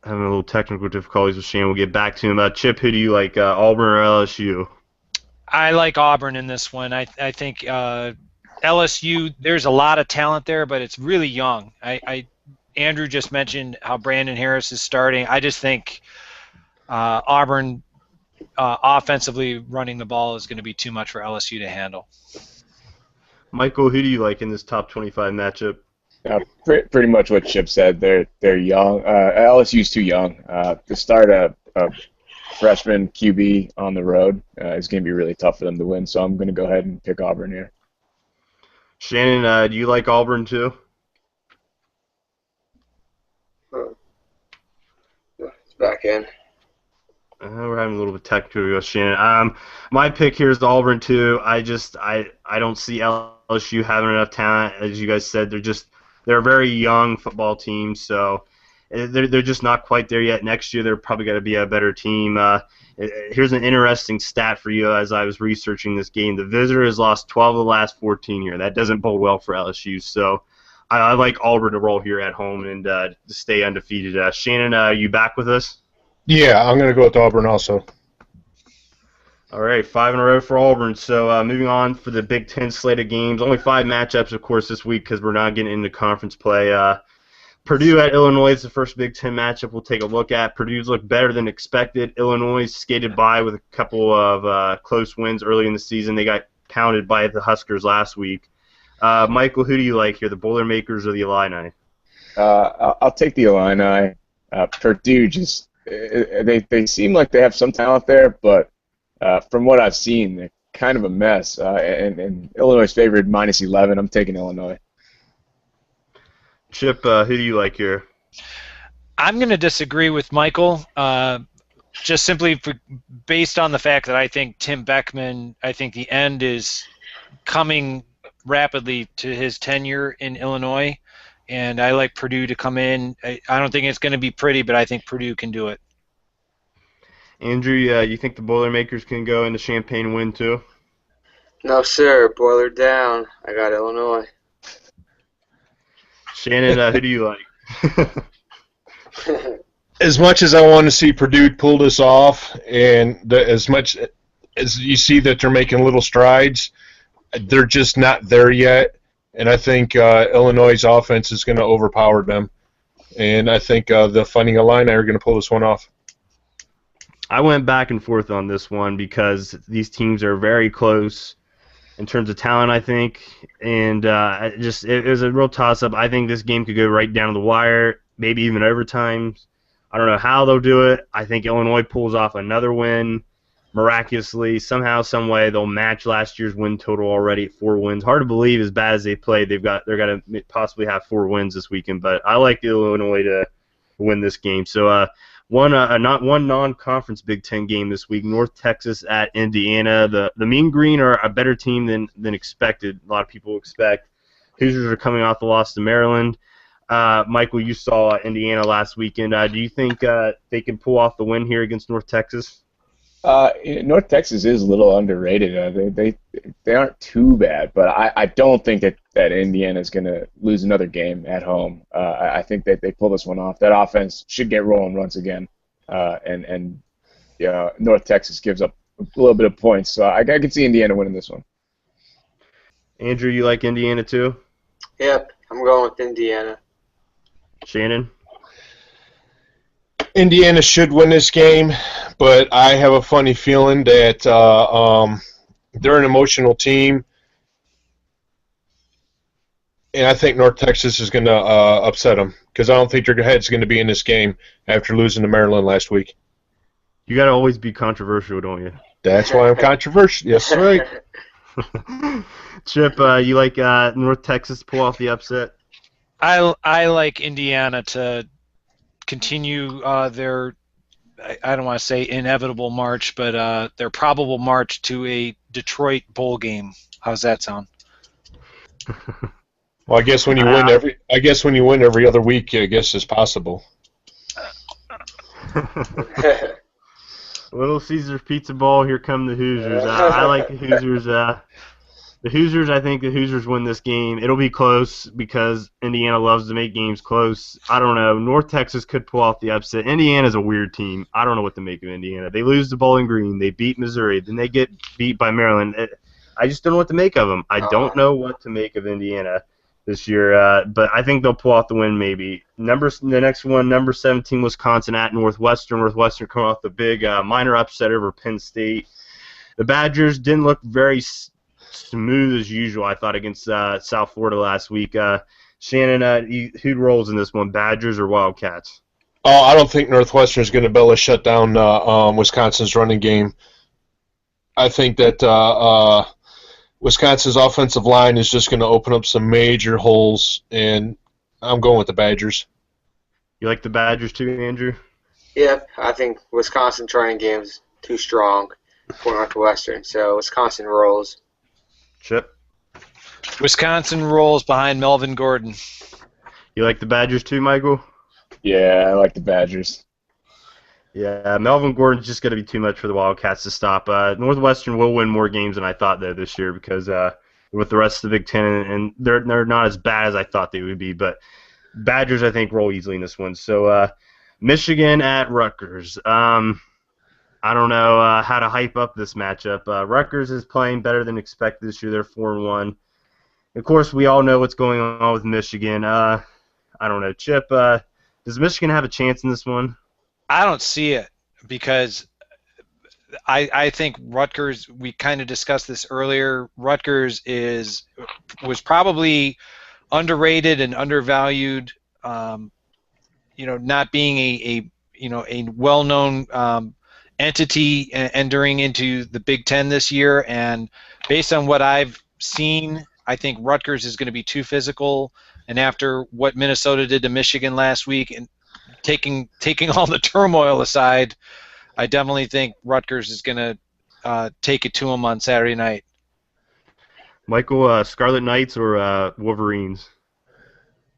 Having a little technical difficulties with Shannon. We'll get back to him. Chip, who do you like, Auburn or LSU? I like Auburn in this one. I think LSU, there's a lot of talent there, but it's really young. Andrew just mentioned how Brandon Harris is starting. I just think Auburn offensively running the ball is going to be too much for LSU to handle. Michael, who do you like in this top 25 matchup? Pretty much what Chip said. They're young. LSU's too young to start a freshman QB on the road. It's going to be really tough for them to win. So I'm going to go ahead and pick Auburn here. Shannon, do you like Auburn too? It's back in. We're having a little bit of technical with Shannon. My pick here is Auburn too. I don't see LSU having enough talent, as you guys said. They're a very young football team, so they're just not quite there yet. Next year they're probably going to be a better team. Here's an interesting stat for you as I was researching this game. The visitor has lost 12 of the last 14 here. That doesn't bode well for LSU, so I like Auburn to roll here at home and to stay undefeated. Shannon, are you back with us? Yeah, I'm going to go with Auburn also. All right, 5 in a row for Auburn. So moving on for the Big Ten slate of games. Only 5 matchups, of course, this week because we're not getting into conference play. Purdue at Illinois is the first Big Ten matchup we'll take a look at. Purdue's looked better than expected. Illinois skated by with a couple of close wins early in the season. They got pounded by the Huskers last week. Michael, who do you like here, the Boilermakers or the Illini? I'll take the Illini. Purdue just they seem like they have some talent there, but from what I've seen, they're kind of a mess. And Illinois favored -11. I'm taking Illinois. Chip, who do you like here? I'm going to disagree with Michael, just simply based on the fact that I think Tim Beckman, I think the end is coming rapidly to his tenure in Illinois, and I like Purdue to come in. I don't think it's going to be pretty, but I think Purdue can do it. Andrew, you think the Boilermakers can go into Champaign and win too? No, sir. Boiler down. I got Illinois. Shannon, who do you like? As much as I want to see Purdue pull this off, and as much as you see that they're making little strides, they're just not there yet. And I think Illinois' offense is going to overpower them. And I think the Fighting Illini are going to pull this one off. I went back and forth on this one because these teams are very close. in terms of talent, I think. And it was a real toss-up. I think this game could go right down to the wire, maybe even overtime. I don't know how they'll do it. I think Illinois pulls off another win miraculously. Somehow, some way, they'll match last year's win total already at 4 wins. Hard to believe, as bad as they played, they're going to possibly have 4 wins this weekend. But I like Illinois to win this game. So one non-conference Big Ten game this week. North Texas at Indiana. The Mean Green are a better team than expected. A lot of people expect. Hoosiers are coming off the loss to Maryland. Michael, you saw Indiana last weekend. Do you think they can pull off the win here against North Texas? North Texas is a little underrated. They aren't too bad, but I don't think that Indiana's going to lose another game at home. I think that they pull this one off. That offense should get rolling once again, and North Texas gives up a little bit of points, so I can see Indiana winning this one. Andrew, you like Indiana too? Yep, I'm going with Indiana. Shannon? Indiana should win this game, but I have a funny feeling that they're an emotional team, and I think North Texas is going to upset them because I don't think their head's going to be in this game after losing to Maryland last week. You got to always be controversial, don't you? That's why I'm controversial. Yes, right. Chip, you like North Texas to pull off the upset? I like Indiana to continue their, I don't want to say inevitable march, but their probable march to a Detroit bowl game. How's that sound? Well, I guess when you win every other week, I guess it's possible. Little Caesars Pizza Bowl. Here come the Hoosiers. I like the Hoosiers. I think the Hoosiers win this game. It'll be close because Indiana loves to make games close. I don't know. North Texas could pull off the upset. Indiana's a weird team. I don't know what to make of Indiana. They lose to Bowling Green. They beat Missouri. Then they get beat by Maryland. I just don't know what to make of them. I don't know what to make of Indiana this year, but I think they'll pull off the win maybe. The next one, number 17, Wisconsin at Northwestern. Northwestern coming off the big minor upset over Penn State. The Badgers didn't look very smooth as usual, I thought, against South Florida last week. Shannon, who rolls in this one, Badgers or Wildcats? Oh, I don't think Northwestern is going to be able to shut down Wisconsin's running game. I think that Wisconsin's offensive line is just going to open up some major holes, and I'm going with the Badgers. You like the Badgers too, Andrew? Yep, I think Wisconsin running game's too strong for Northwestern, so Wisconsin rolls. Chip? Wisconsin rolls behind Melvin Gordon. You like the Badgers too, Michael? Yeah, I like the Badgers. Yeah, Melvin Gordon's just going to be too much for the Wildcats to stop. Northwestern will win more games than I thought, though, this year because with the rest of the Big Ten, and they're not as bad as I thought they would be. But Badgers, I think, roll easily in this one. So Michigan at Rutgers. I don't know how to hype up this matchup. Rutgers is playing better than expected this year. They're 4-1. Of course, we all know what's going on with Michigan. I don't know. Chip, does Michigan have a chance in this one? I don't see it because I think Rutgers, we kind of discussed this earlier, Rutgers was probably underrated and undervalued, not being a well-known entity entering into the Big Ten this year, and based on what I've seen, I think Rutgers is going to be too physical, and after what Minnesota did to Michigan last week, and taking all the turmoil aside, I definitely think Rutgers is going to take it to them on Saturday night. Michael, Scarlet Knights or Wolverines?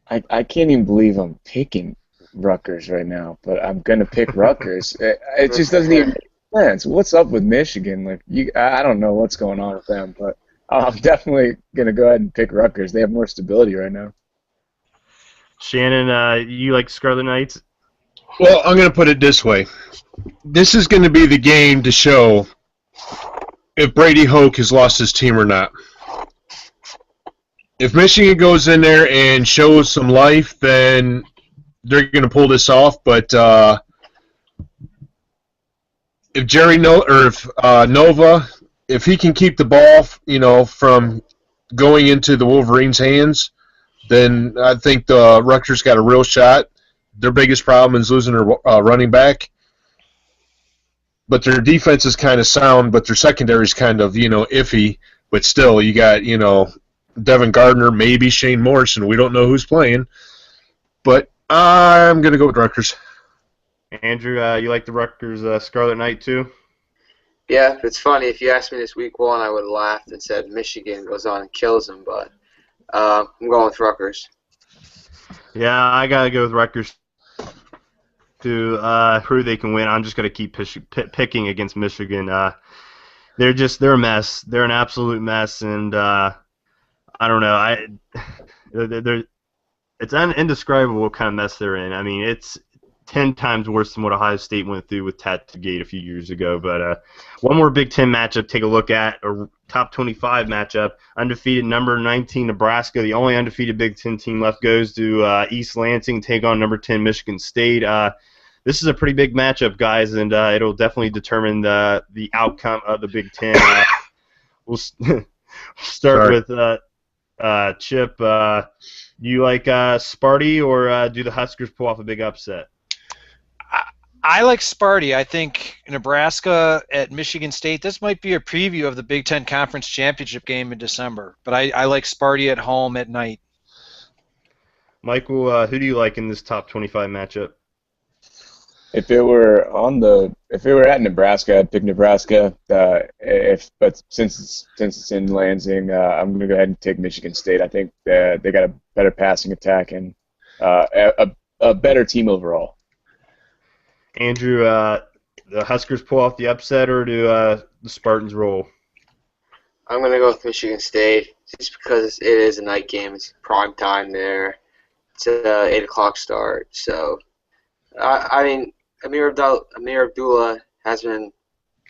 I can't even believe I'm picking Rutgers right now, but I'm going to pick Rutgers. It just doesn't even make sense. What's up with Michigan? I don't know what's going on with them, but I'm definitely going to go ahead and pick Rutgers. They have more stability right now. Shannon, you like Scarlet Knights? Well, I'm going to put it this way. This is going to be the game to show if Brady Hoke has lost his team or not. If Michigan goes in there and shows some life, then they're going to pull this off. But if Nova if he can keep the ball, from going into the Wolverines' hands, then I think the Rutgers got a real shot. Their biggest problem is losing their running back. But their defense is kind of sound, but their secondary is kind of, iffy. But still, you got, Devin Gardner, maybe Shane Morrison. We don't know who's playing. But I'm going to go with Rutgers. Andrew, you like the Rutgers Scarlet Knight too? Yeah, it's funny. If you asked me this week one, I would have laughed and said Michigan goes on and kills them. But I'm going with Rutgers. Yeah, I got to go with Rutgers to prove they can win. I'm just going to keep picking against Michigan. They're a mess. They're an absolute mess, and I don't know. It's indescribable what kind of mess they're in. I mean, it's 10 times worse than what Ohio State went through with Tattagate a few years ago. But one more Big Ten matchup, take a look at, a top 25 matchup. Undefeated number 19 Nebraska, the only undefeated Big Ten team left, goes to East Lansing, take on number 10 Michigan State. This is a pretty big matchup, guys, and it'll definitely determine the outcome of the Big Ten. We'll start with Chip. You like Sparty, or do the Huskers pull off a big upset? I like Sparty. I think Nebraska at Michigan State, this might be a preview of the Big Ten Conference Championship game in December, but I like Sparty at home at night. Michael, who do you like in this top 25 matchup? If it were at Nebraska, I'd pick Nebraska. But since it's in Lansing, I'm going to go ahead and take Michigan State. I think they got a better passing attack and a better team overall. Andrew, the Huskers pull off the upset, or do the Spartans roll? I'm going to go with Michigan State just because it is a night game. It's prime time there. It's an 8 o'clock start. So, I mean, Amir Abdullah has been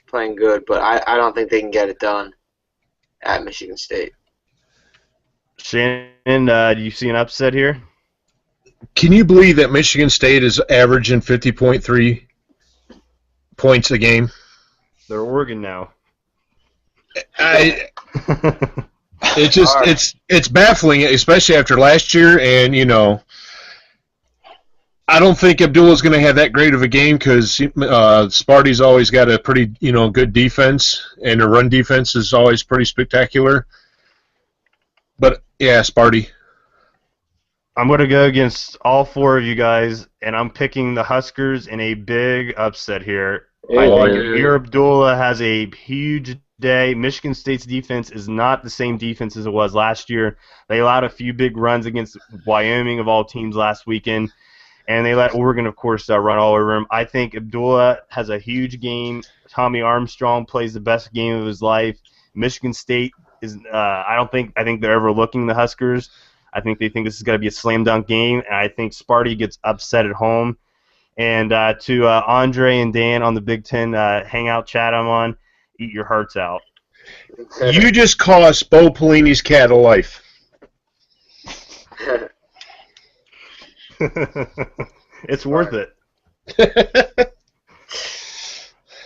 playing good, but I don't think they can get it done at Michigan State. Shannon, do you see an upset here? Can you believe that Michigan State is averaging 50.3 points a game? They're Oregon now. It's baffling, especially after last year, and I don't think Abdullah's going to have that great of a game because Sparty's always got a pretty good defense, and their run defense is always pretty spectacular. But yeah, Sparty. I'm going to go against all four of you guys, and I'm picking the Huskers in a big upset here. I think Amir Abdullah has a huge day. Michigan State's defense is not the same defense as it was last year. They allowed a few big runs against Wyoming, of all teams, last weekend, and they let Oregon, of course, run all over them. I think Abdullah has a huge game. Tommy Armstrong plays the best game of his life. Michigan State is I think they're overlooking the Huskers. I think they think this is going to be a slam dunk game, and I think Sparty gets upset at home. And to Andre and Dan on the Big Ten Hangout chat I'm on, eat your hearts out. You just cost Bo Pelini's cat a life. It's worth it.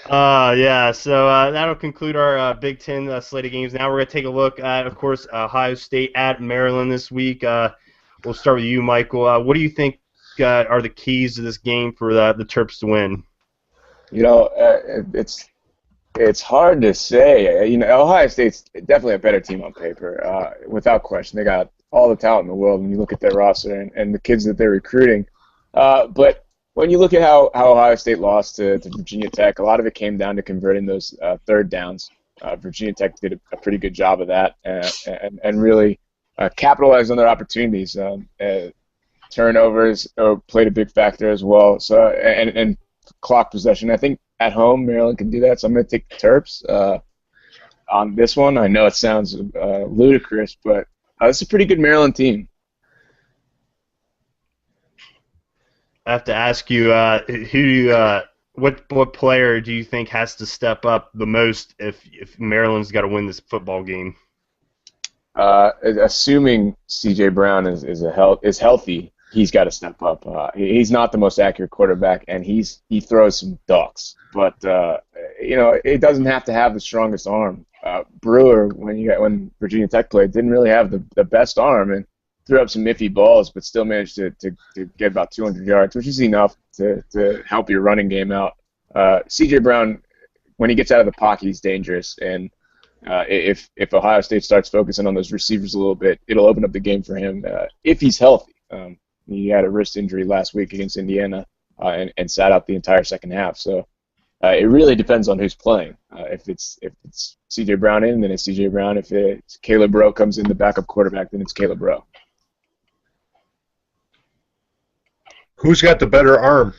Yeah, so that'll conclude our Big Ten slate of games. Now we're going to take a look at, of course, Ohio State at Maryland this week. We'll start with you, Michael. What do you think are the keys to this game for the Terps to win? It's hard to say. Ohio State's definitely a better team on paper, without question. They got all the talent in the world when you look at their roster and the kids that they're recruiting. But when you look at how Ohio State lost to Virginia Tech, a lot of it came down to converting those third downs. Virginia Tech did a pretty good job of that and really capitalized on their opportunities. Turnovers played a big factor as well. So and clock possession. I think at home Maryland can do that. So I'm going to take the Terps on this one. I know it sounds ludicrous, but it's a pretty good Maryland team. I have to ask you, what player do you think has to step up the most if Maryland's got to win this football game? Assuming C.J. Brown is healthy, he's got to step up. He's not the most accurate quarterback, and he throws some ducks. But it doesn't have to have the strongest arm. Brewer, when Virginia Tech played, didn't really have the best arm and threw up some iffy balls, but still managed to get about 200 yards, which is enough to help your running game out. C.J. Brown, when he gets out of the pocket, he's dangerous, and if Ohio State starts focusing on those receivers a little bit, it'll open up the game for him if he's healthy. He had a wrist injury last week against Indiana and sat out the entire second half. So it really depends on who's playing. If it's C.J. Brown in, then it's C.J. Brown. If it's Caleb Rowe comes in, the backup quarterback, then it's Caleb Rowe. Who's got the better arm?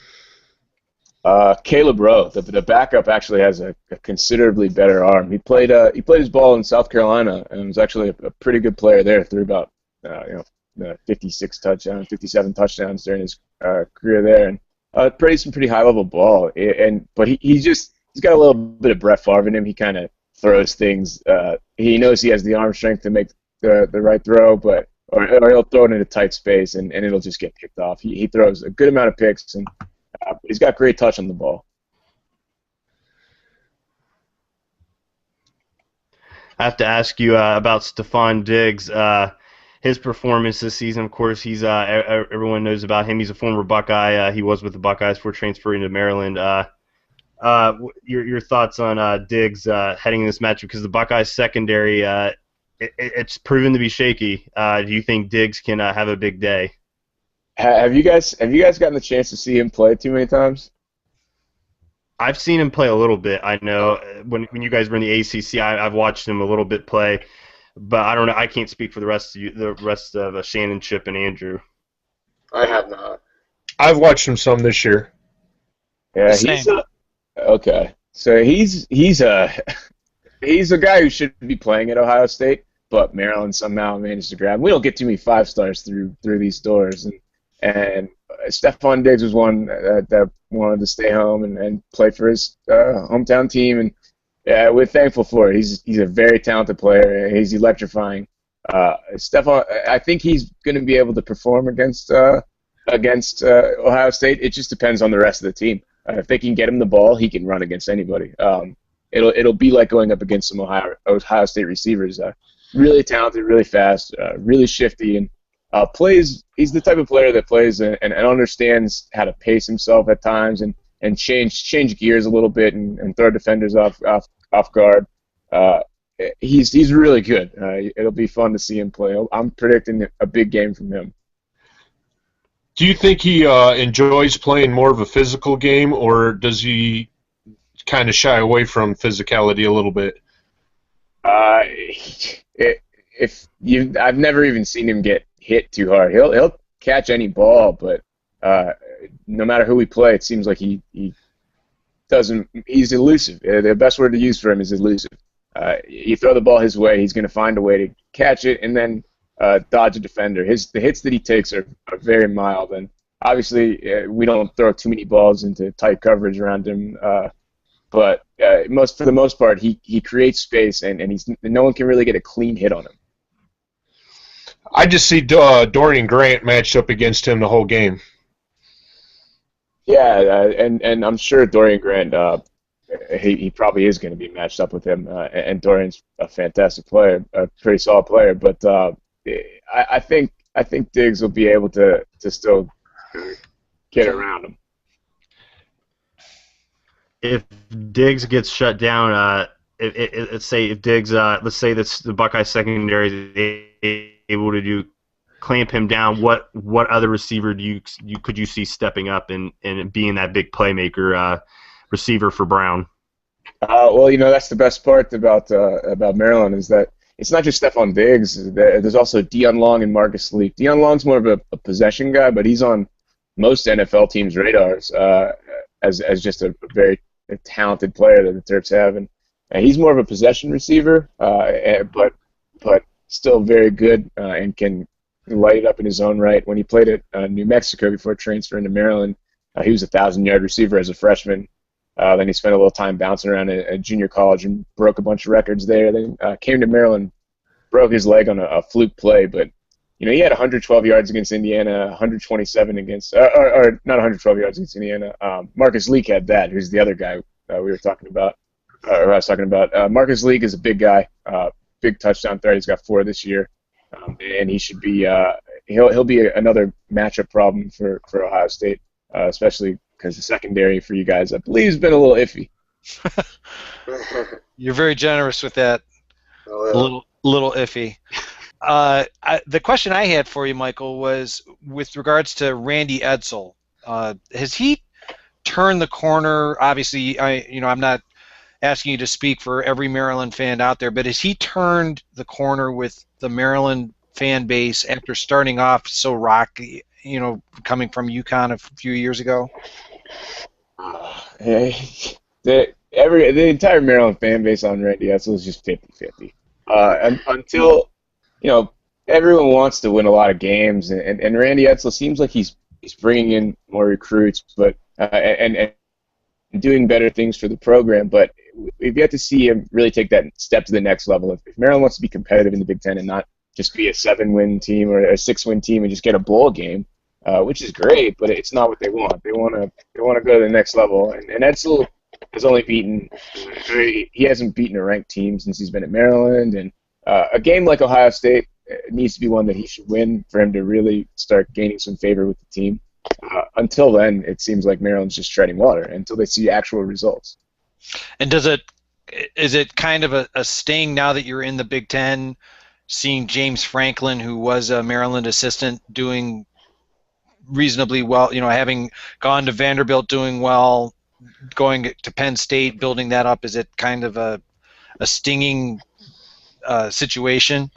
Caleb Rowe. The backup actually has a considerably better arm. He played his ball in South Carolina and was actually a pretty good player there. Threw about 57 touchdowns during his career there, and played some pretty high level ball. But he's got a little bit of Brett Favre in him. He kind of throws things. He knows he has the arm strength to make the right throw, but or he'll throw it in a tight space and it'll just get picked off. He throws a good amount of picks, and he's got great touch on the ball. I have to ask you about Stephon Diggs. His performance this season, of course, he's everyone knows about him. He's a former Buckeye. He was with the Buckeyes before transferring to Maryland. Your thoughts on Diggs heading in this match, because the Buckeyes secondary it's proven to be shaky. Do you think Diggs can have a big day? Have you guys gotten the chance to see him play too many times? I've seen him play a little bit. I know when you guys were in the ACC, I've watched him a little bit play, but I don't know. I can't speak for the rest of Shannon, Chip, and Andrew. I have not. I've watched him some this year. Yeah, okay. So he's a guy who should be playing at Ohio State, but Maryland somehow managed to grab him. We don't get too many 5-stars through these doors, and Stephon Diggs was one that wanted to stay home and play for his hometown team, and we're thankful for it. He's a very talented player. He's electrifying. Stephon, I think he's going to be able to perform against Ohio State. It just depends on the rest of the team. If they can get him the ball, he can run against anybody. It'll be like going up against some Ohio State receivers. Really talented, really fast, really shifty, and he's the type of player that plays and understands how to pace himself at times and change gears a little bit and throw defenders off guard. He's really good. It'll be fun to see him play. I'm predicting a big game from him. Do you think he enjoys playing more of a physical game, or does he kind of shy away from physicality a little bit? I've never even seen him get hit too hard. He'll catch any ball, but no matter who we play, it seems like he's elusive. The best word to use for him is elusive. You throw the ball his way, he's going to find a way to catch it and then dodge a defender. The hits that he takes are very mild, and obviously we don't throw too many balls into tight coverage around him. But for the most part, he creates space, and no one can really get a clean hit on him. I just see Dorian Grant matched up against him the whole game. Yeah, and I'm sure Dorian Grant, he probably is going to be matched up with him. And Dorian's a fantastic player, a pretty solid player. But I think Diggs will be able to still get around him. If Diggs gets shut down, let's say Diggs, let's say that's the Buckeye secondary is able to clamp him down, what other receiver could you see stepping up and being that big playmaker receiver for Brown? Well, that's the best part about Maryland is that it's not just Stephon Diggs. There's also Deion Long and Marcus Leak. Deion Long's more of a possession guy, but he's on most NFL teams' radars as just a very talented player that the Terps have, and he's more of a possession receiver, but still very good and can light it up in his own right. When he played at New Mexico before transferring to Maryland, he was a 1,000-yard receiver as a freshman. Then he spent a little time bouncing around at junior college and broke a bunch of records there. Then came to Maryland, broke his leg on a fluke play, but he had 112 yards against Indiana, 127 against, or not 112 yards against Indiana. Marcus Leak had that, who's the other guy we were talking about. or who I was talking about. Marcus League is a big guy, big touchdown threat. He's got 4 this year, and he should be he'll be another matchup problem for Ohio State, especially because the secondary for you guys, I believe, has been a little iffy. You're very generous with that. A little iffy. The question I had for you, Michael, was with regards to Randy Edsall. Has he turned the corner? Obviously, I'm not asking you to speak for every Maryland fan out there, but has he turned the corner with the Maryland fan base after starting off so rocky, coming from UConn a few years ago? The entire Maryland fan base on Randy Edsall is just 50-50. Until, everyone wants to win a lot of games, and Randy Edsall seems like he's bringing in more recruits, but and doing better things for the program, but we've yet to see him really take that step to the next level. If Maryland wants to be competitive in the Big Ten and not just be a 7-win team or a 6-win team and just get a bowl game, which is great, but it's not what they want. They want to go to the next level, and Edsall has only he hasn't beaten a ranked team since he's been at Maryland, and a game like Ohio State needs to be one that he should win for him to really start gaining some favor with the team. Until then, it seems like Maryland's just treading water until they see actual results. And is it kind of a sting now that you're in the Big Ten, seeing James Franklin, who was a Maryland assistant, doing reasonably well, having gone to Vanderbilt doing well, going to Penn State, building that up? Is it kind of a stinging situation?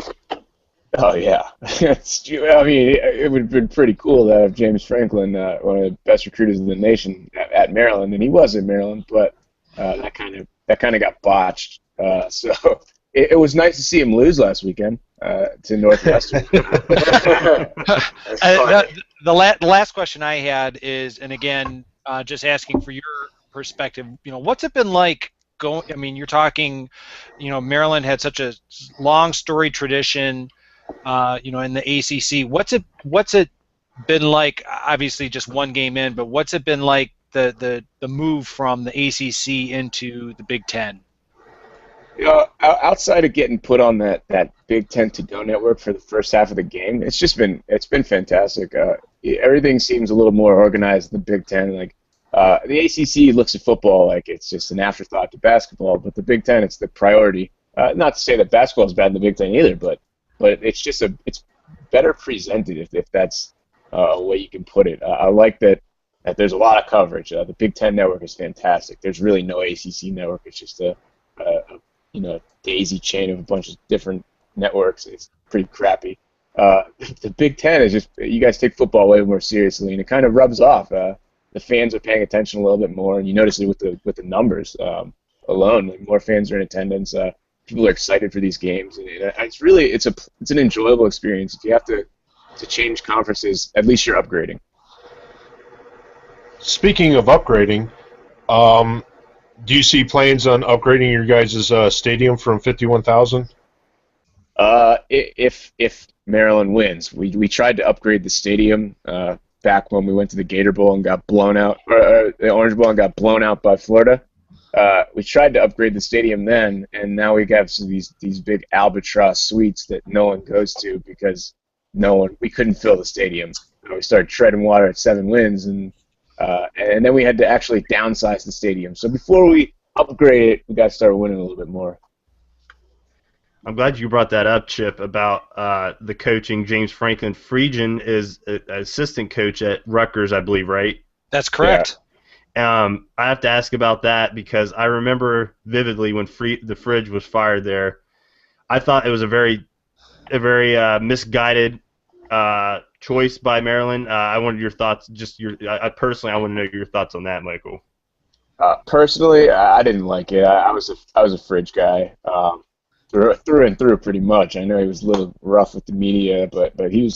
Oh, yeah. It would have been pretty cool to have James Franklin, one of the best recruiters in the nation, at Maryland, and he was in Maryland, but that kind of got botched. So it was nice to see him lose last weekend to Northwestern. The last question I had is, and again, just asking for your perspective, what's it been like you're talking, Maryland had such a long storied tradition, in the ACC. What's it been like? Obviously, just one game in, but what's it been like the move from the ACC into the Big Ten? Outside of getting put on that Big Ten to-go network for the first half of the game, it's been fantastic. Everything seems a little more organized in the Big Ten. Like the ACC looks at football like it's just an afterthought to basketball, but the Big Ten, it's the priority. Not to say that basketball is bad in the Big Ten either, but it's just it's better presented if that's a way you can put it. I like that there's a lot of coverage. The Big Ten network is fantastic. There's really no ACC network. It's just a daisy chain of a bunch of different networks. It's pretty crappy. The Big Ten is just, you guys take football way more seriously, and it kind of rubs off. The fans are paying attention a little bit more, and you notice it with the numbers alone. Like, more fans are in attendance. People are excited for these games, and it's an enjoyable experience. If you have to change conferences, at least you're upgrading. Speaking of upgrading, do you see plans on upgrading your guys' stadium from 51,000? If Maryland wins, we tried to upgrade the stadium back when we went to the Gator Bowl and got blown out, or the Orange Bowl and got blown out by Florida. We tried to upgrade the stadium then, and now we have these big albatross suites that no one goes to because we couldn't fill the stadium. We started treading water at 7 wins, and then we had to actually downsize the stadium. So before we upgrade it, we got to start winning a little bit more. I'm glad you brought that up, Chip, about the coaching. James Franklin Friedgen is an assistant coach at Rutgers, I believe, right? That's correct. Yeah. I have to ask about that because I remember vividly when the Fridge was fired there. I thought it was a very misguided choice by Maryland. I wanted your thoughts. Personally, I want to know your thoughts on that, Michael. Personally, I didn't like it. I was a Fridge guy through and through, pretty much. I know he was a little rough with the media, but he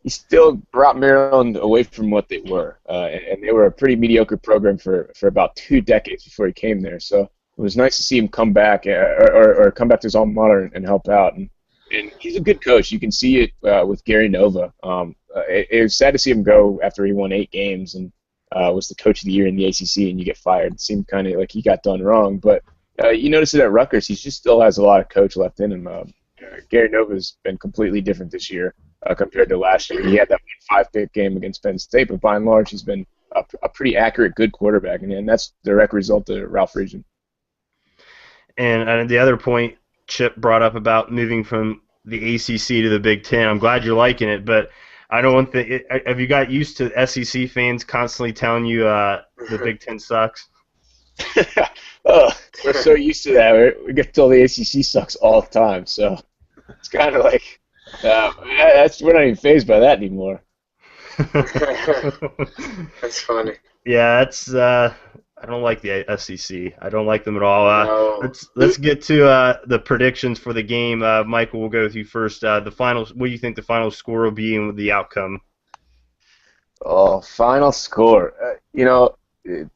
still brought Maryland away from what they were, and they were a pretty mediocre program for about 2 decades before he came there. So it was nice to see him come back, or come back to his alma mater and help out. And he's a good coach. You can see it with Gary Nova. It was sad to see him go after he won 8 games and was the coach of the year in the ACC, and you get fired. It seemed kind of like he got done wrong, but You notice it at Rutgers. He just still has a lot of coach left in him. Gary Nova's been completely different this year compared to last year. He had that 5-pick game against Penn State, but by and large, he's been a pretty accurate, good quarterback, and that's the direct result of Ralph Friedgen. And the other point Chip brought up about moving from the ACC to the Big Ten, I'm glad you're liking it, but I know one thing. Have you got used to SEC fans constantly telling you the Big Ten sucks? Oh, we're so used to that. We get told the ACC sucks all the time, so it's kind of like we're not even fazed by that anymore. That's funny. Yeah, that's I don't like the SEC. I don't like them at all. No. Let's get to the predictions for the game. Michael, we'll go with you first. The final. What do you think the final score will be and the outcome? Oh, final score.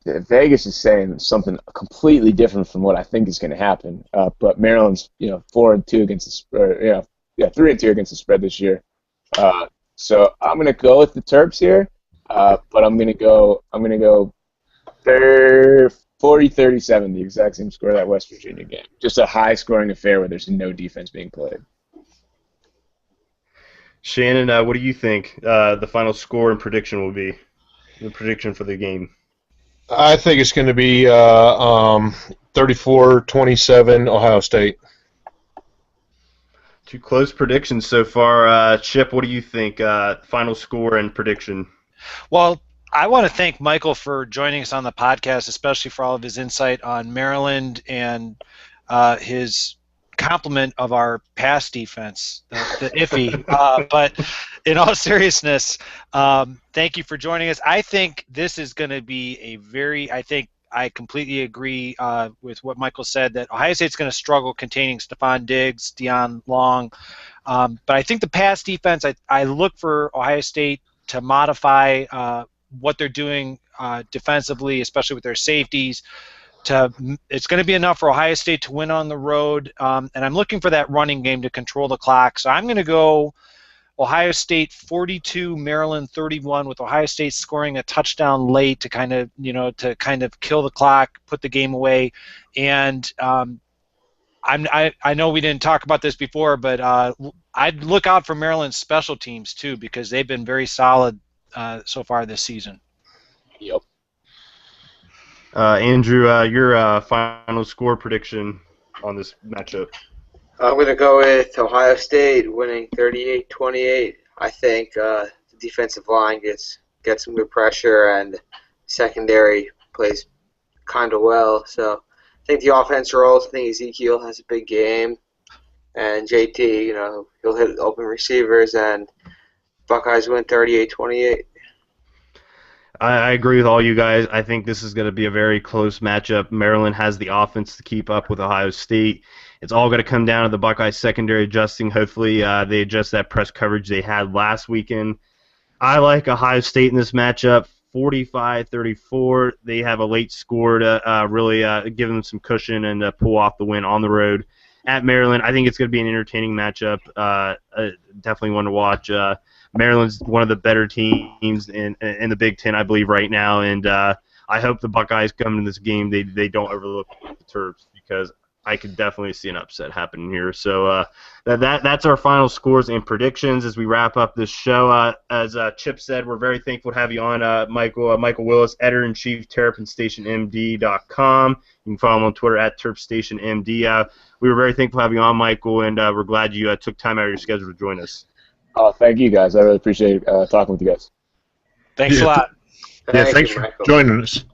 Vegas is saying something completely different from what I think is going to happen. But Maryland's 4-2 against the spread. 3-2 against the spread this year. So I'm going to go with the Terps here. But I'm going to go 40-37, the exact same score of that West Virginia game. Just a high-scoring affair where there's no defense being played. Shannon, what do you think the final score and prediction will be? The prediction for the game. I think it's going to be 34-27 Ohio State. Two close predictions so far. Chip, what do you think? Final score and prediction. Well, I want to thank Michael for joining us on the podcast, especially for all of his insight on Maryland and his compliment of our pass defense, the iffy. But in all seriousness, thank you for joining us. I think this is going to be I completely agree with what Michael said, that Ohio State's going to struggle containing Stephon Diggs, Deion Long. But I think the pass defense, I look for Ohio State to modify what they're doing defensively, especially with their safeties. It's going to be enough for Ohio State to win on the road, and I'm looking for that running game to control the clock. So I'm going to go Ohio State 42, Maryland 31, with Ohio State scoring a touchdown late to kind of kill the clock, put the game away. And I know we didn't talk about this before, but I'd look out for Maryland's special teams too, because they've been very solid so far this season. Yep. Andrew, your final score prediction on this matchup? I'm going to go with Ohio State winning 38-28. I think the defensive line gets some good pressure, and secondary plays kind of well. So I think the offense rolls. I think Ezekiel has a big game, and JT, he'll hit open receivers, and Buckeyes win 38-28. I agree with all you guys. I think this is going to be a very close matchup. Maryland has the offense to keep up with Ohio State. It's all going to come down to the Buckeyes secondary adjusting. Hopefully they adjust that press coverage they had last weekend. I like Ohio State in this matchup, 45-34. They have a late score to really give them some cushion and pull off the win on the road at Maryland. I think it's going to be an entertaining matchup. Definitely one to watch. Maryland's one of the better teams in the Big Ten, I believe, right now, and I hope the Buckeyes come into this game. They don't overlook the Terps, because I could definitely see an upset happening here. So that's our final scores and predictions as we wrap up this show. As Chip said, we're very thankful to have you on, Michael Willis, editor-in-chief, Terrapin Station MD.com. You can follow him on Twitter at TerpStationMD. We were very thankful to have you on, Michael, and we're glad you took time out of your schedule to join us. Oh, thank you, guys. I really appreciate talking with you guys. Thanks a lot. Thanks for joining us.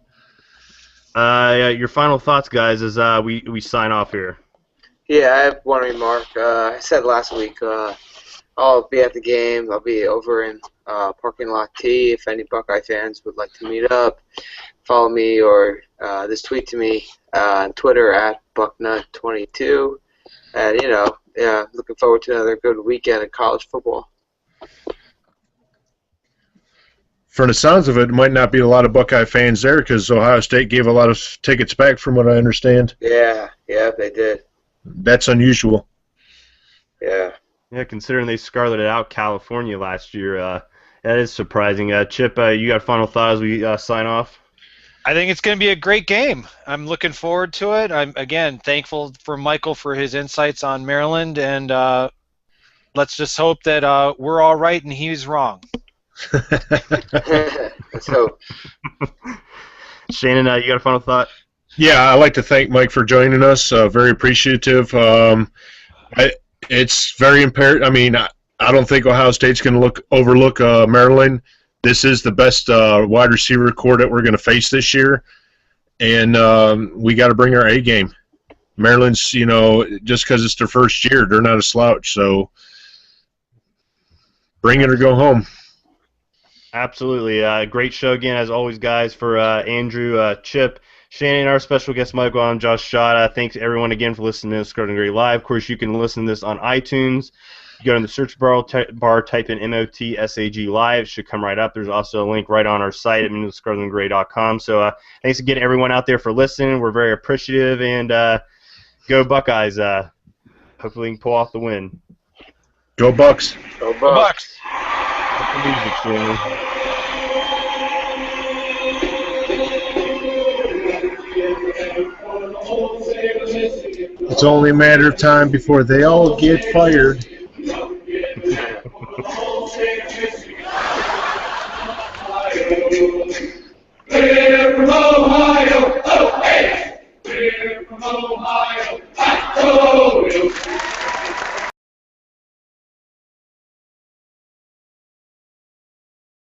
Your final thoughts, guys, as we sign off here. Yeah, I have one remark. I said last week I'll be at the game. I'll be over in parking lot T. If any Buckeye fans would like to meet up, follow me or just tweet to me on Twitter at Bucknut22. And, looking forward to another good weekend of college football. From the sounds of it, might not be a lot of Buckeye fans there because Ohio State gave a lot of tickets back, from what I understand. Yeah, they did. That's unusual. Yeah. Yeah, considering they scarleted out California last year, that is surprising. Chip, you got a final thought as we sign off? I think it's going to be a great game. I'm looking forward to it. I'm, again, thankful for Michael for his insights on Maryland, and let's just hope that we're all right and he's wrong. Let's hope. Shannon, you got a final thought? Yeah, I'd like to thank Mike for joining us. Very appreciative. It's very imperative. I mean, I don't think Ohio State's going to overlook Maryland. This is the best wide receiver core that we're going to face this year, and we got to bring our A game. Maryland's, just because it's their first year, they're not a slouch. So bring it or go home. Absolutely. Great show again, as always, guys, for Andrew, Chip, Shannon, our special guest, Michael. I'm Josh Schott. Thanks, everyone, again, for listening to Scarlet and Gray Live. Of course, you can listen to this on iTunes. You go in the search bar, type in MotSaG Live. It should come right up. There's also a link right on our site at MinnesotaScarletandGray.com. So thanks again, everyone out there, for listening. We're very appreciative. And go Buckeyes. Hopefully we can pull off the win. Go Bucks. Go Bucks. It's only a matter of time before they all get fired. We're from Ohio, oh hey! We're from Ohio, oh